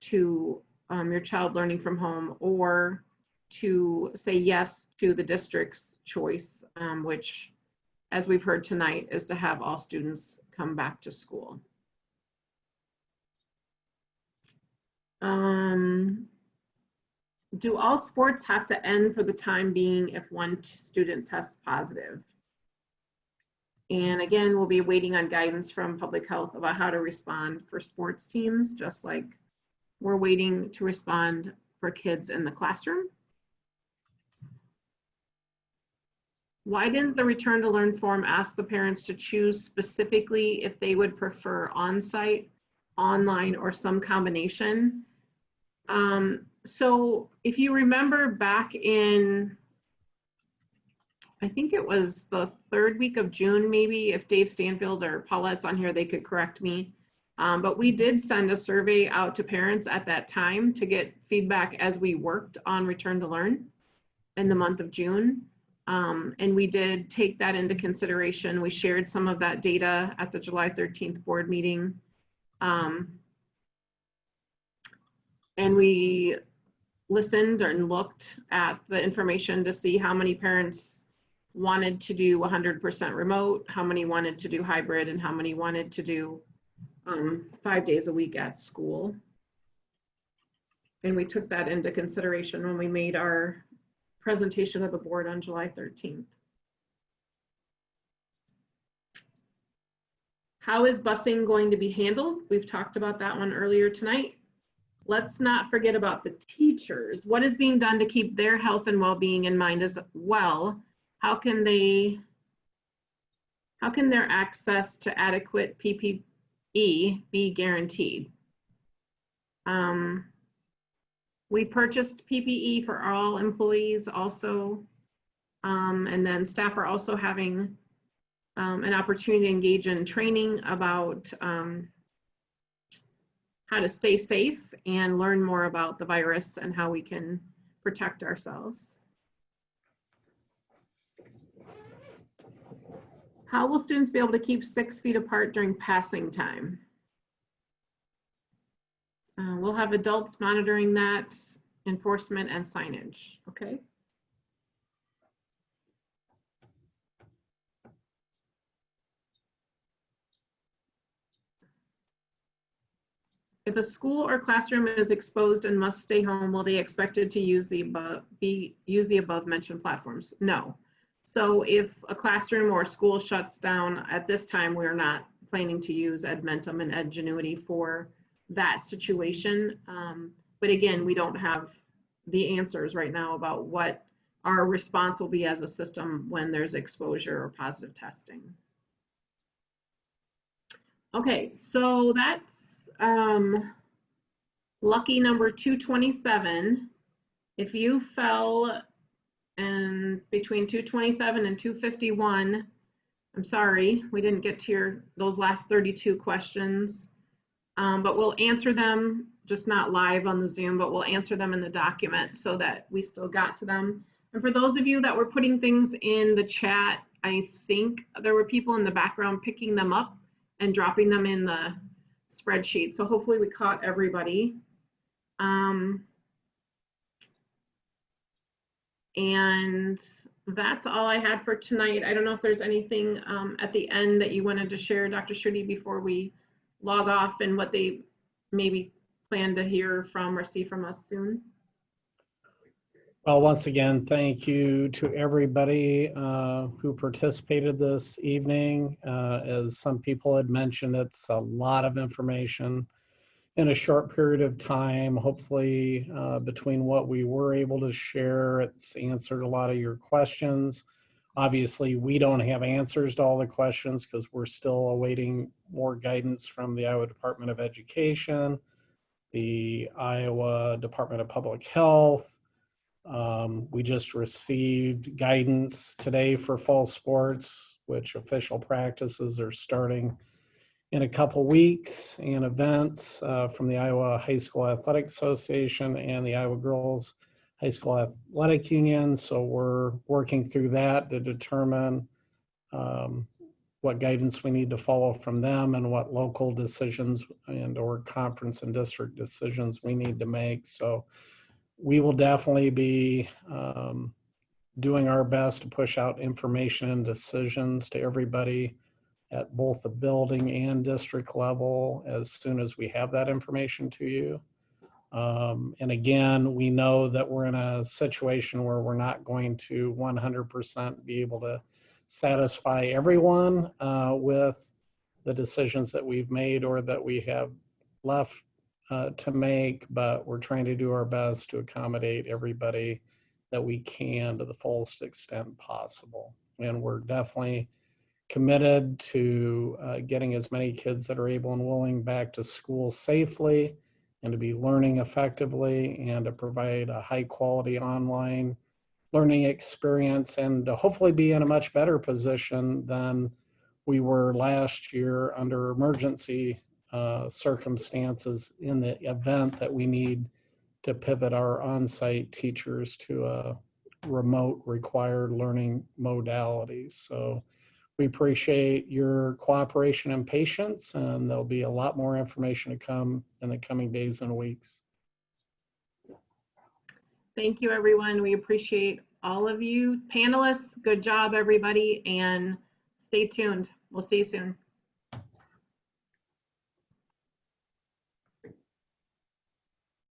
to your child learning from home, or to say yes to the district's choice, which, as we've heard tonight, is to have all students come back to school. Do all sports have to end for the time being if one student tests positive? And again, we'll be waiting on guidance from public health about how to respond for sports teams, just like we're waiting to respond for kids in the classroom. Why didn't the return to learn form ask the parents to choose specifically if they would prefer on-site, online, or some combination? So if you remember back in, I think it was the 3rd week of June, maybe, if Dave Stanfield or Paulette's on here, they could correct me. But we did send a survey out to parents at that time to get feedback as we worked on return to learn in the month of June. And we did take that into consideration. We shared some of that data at the July 13th board meeting. And we listened and looked at the information to see how many parents wanted to do 100% remote, how many wanted to do hybrid, and how many wanted to do 5 days a week at school. And we took that into consideration when we made our presentation of the board on July 13th. How is busing going to be handled? We've talked about that one earlier tonight. Let's not forget about the teachers. What is being done to keep their health and well-being in mind as well? How can their access to adequate PPE be guaranteed? We purchased PPE for all employees also, and then staff are also having an opportunity to engage in training about how to stay safe and learn more about the virus and how we can protect ourselves. How will students be able to keep 6 feet apart during passing time? We'll have adults monitoring that, enforcement, and signage, okay? If a school or classroom is exposed and must stay home, will they expected to use the above mentioned platforms? No. So if a classroom or a school shuts down at this time, we're not planning to use Edmentum and Edgenuity for that situation. But again, we don't have the answers right now about what our response will be as a system when there's exposure or positive testing. Okay, so that's lucky number 227. If you fell in between 227 and 251, I'm sorry, we didn't get to those last 32 questions, but we'll answer them, just not live on the Zoom, but we'll answer them in the document so that we still got to them. And for those of you that were putting things in the chat, I think there were people in the background picking them up and dropping them in the spreadsheet. So hopefully we caught everybody. And that's all I had for tonight. I don't know if there's anything at the end that you wanted to share, Dr. Schutte, before we log off, and what they maybe plan to hear from or see from us soon. Well, once again, thank you to everybody who participated this evening. As some people had mentioned, it's a lot of information in a short period of time. Hopefully, between what we were able to share, it's answered a lot of your questions. Obviously, we don't have answers to all the questions because we're still awaiting more guidance from the Iowa Department of Education, the Iowa Department of Public Health. We just received guidance today for fall sports, which official practices are starting in a couple weeks, and events from the Iowa High School Athletic Association and the Iowa Girls High School Athletic Union. So we're working through that to determine what guidance we need to follow from them and what local decisions and or conference and district decisions we need to make. So we will definitely be doing our best to push out information and decisions to everybody at both the building and district level as soon as we have that information to you. And again, we know that we're in a situation where we're not going to 100% be able to satisfy everyone with the decisions that we've made or that we have left to make, but we're trying to do our best to accommodate everybody that we can to the fullest extent possible. And we're definitely committed to getting as many kids that are able and willing back to school safely and to be learning effectively and to provide a high quality online learning experience and to hopefully be in a much better position than we were last year under emergency circumstances in the event that we need to pivot our on-site teachers to a remote required learning modalities. So we appreciate your cooperation and patience, and there'll be a lot more information to come in the coming days and weeks. Thank you, everyone. We appreciate all of you. Panelists, good job, everybody, and stay tuned. We'll see you soon.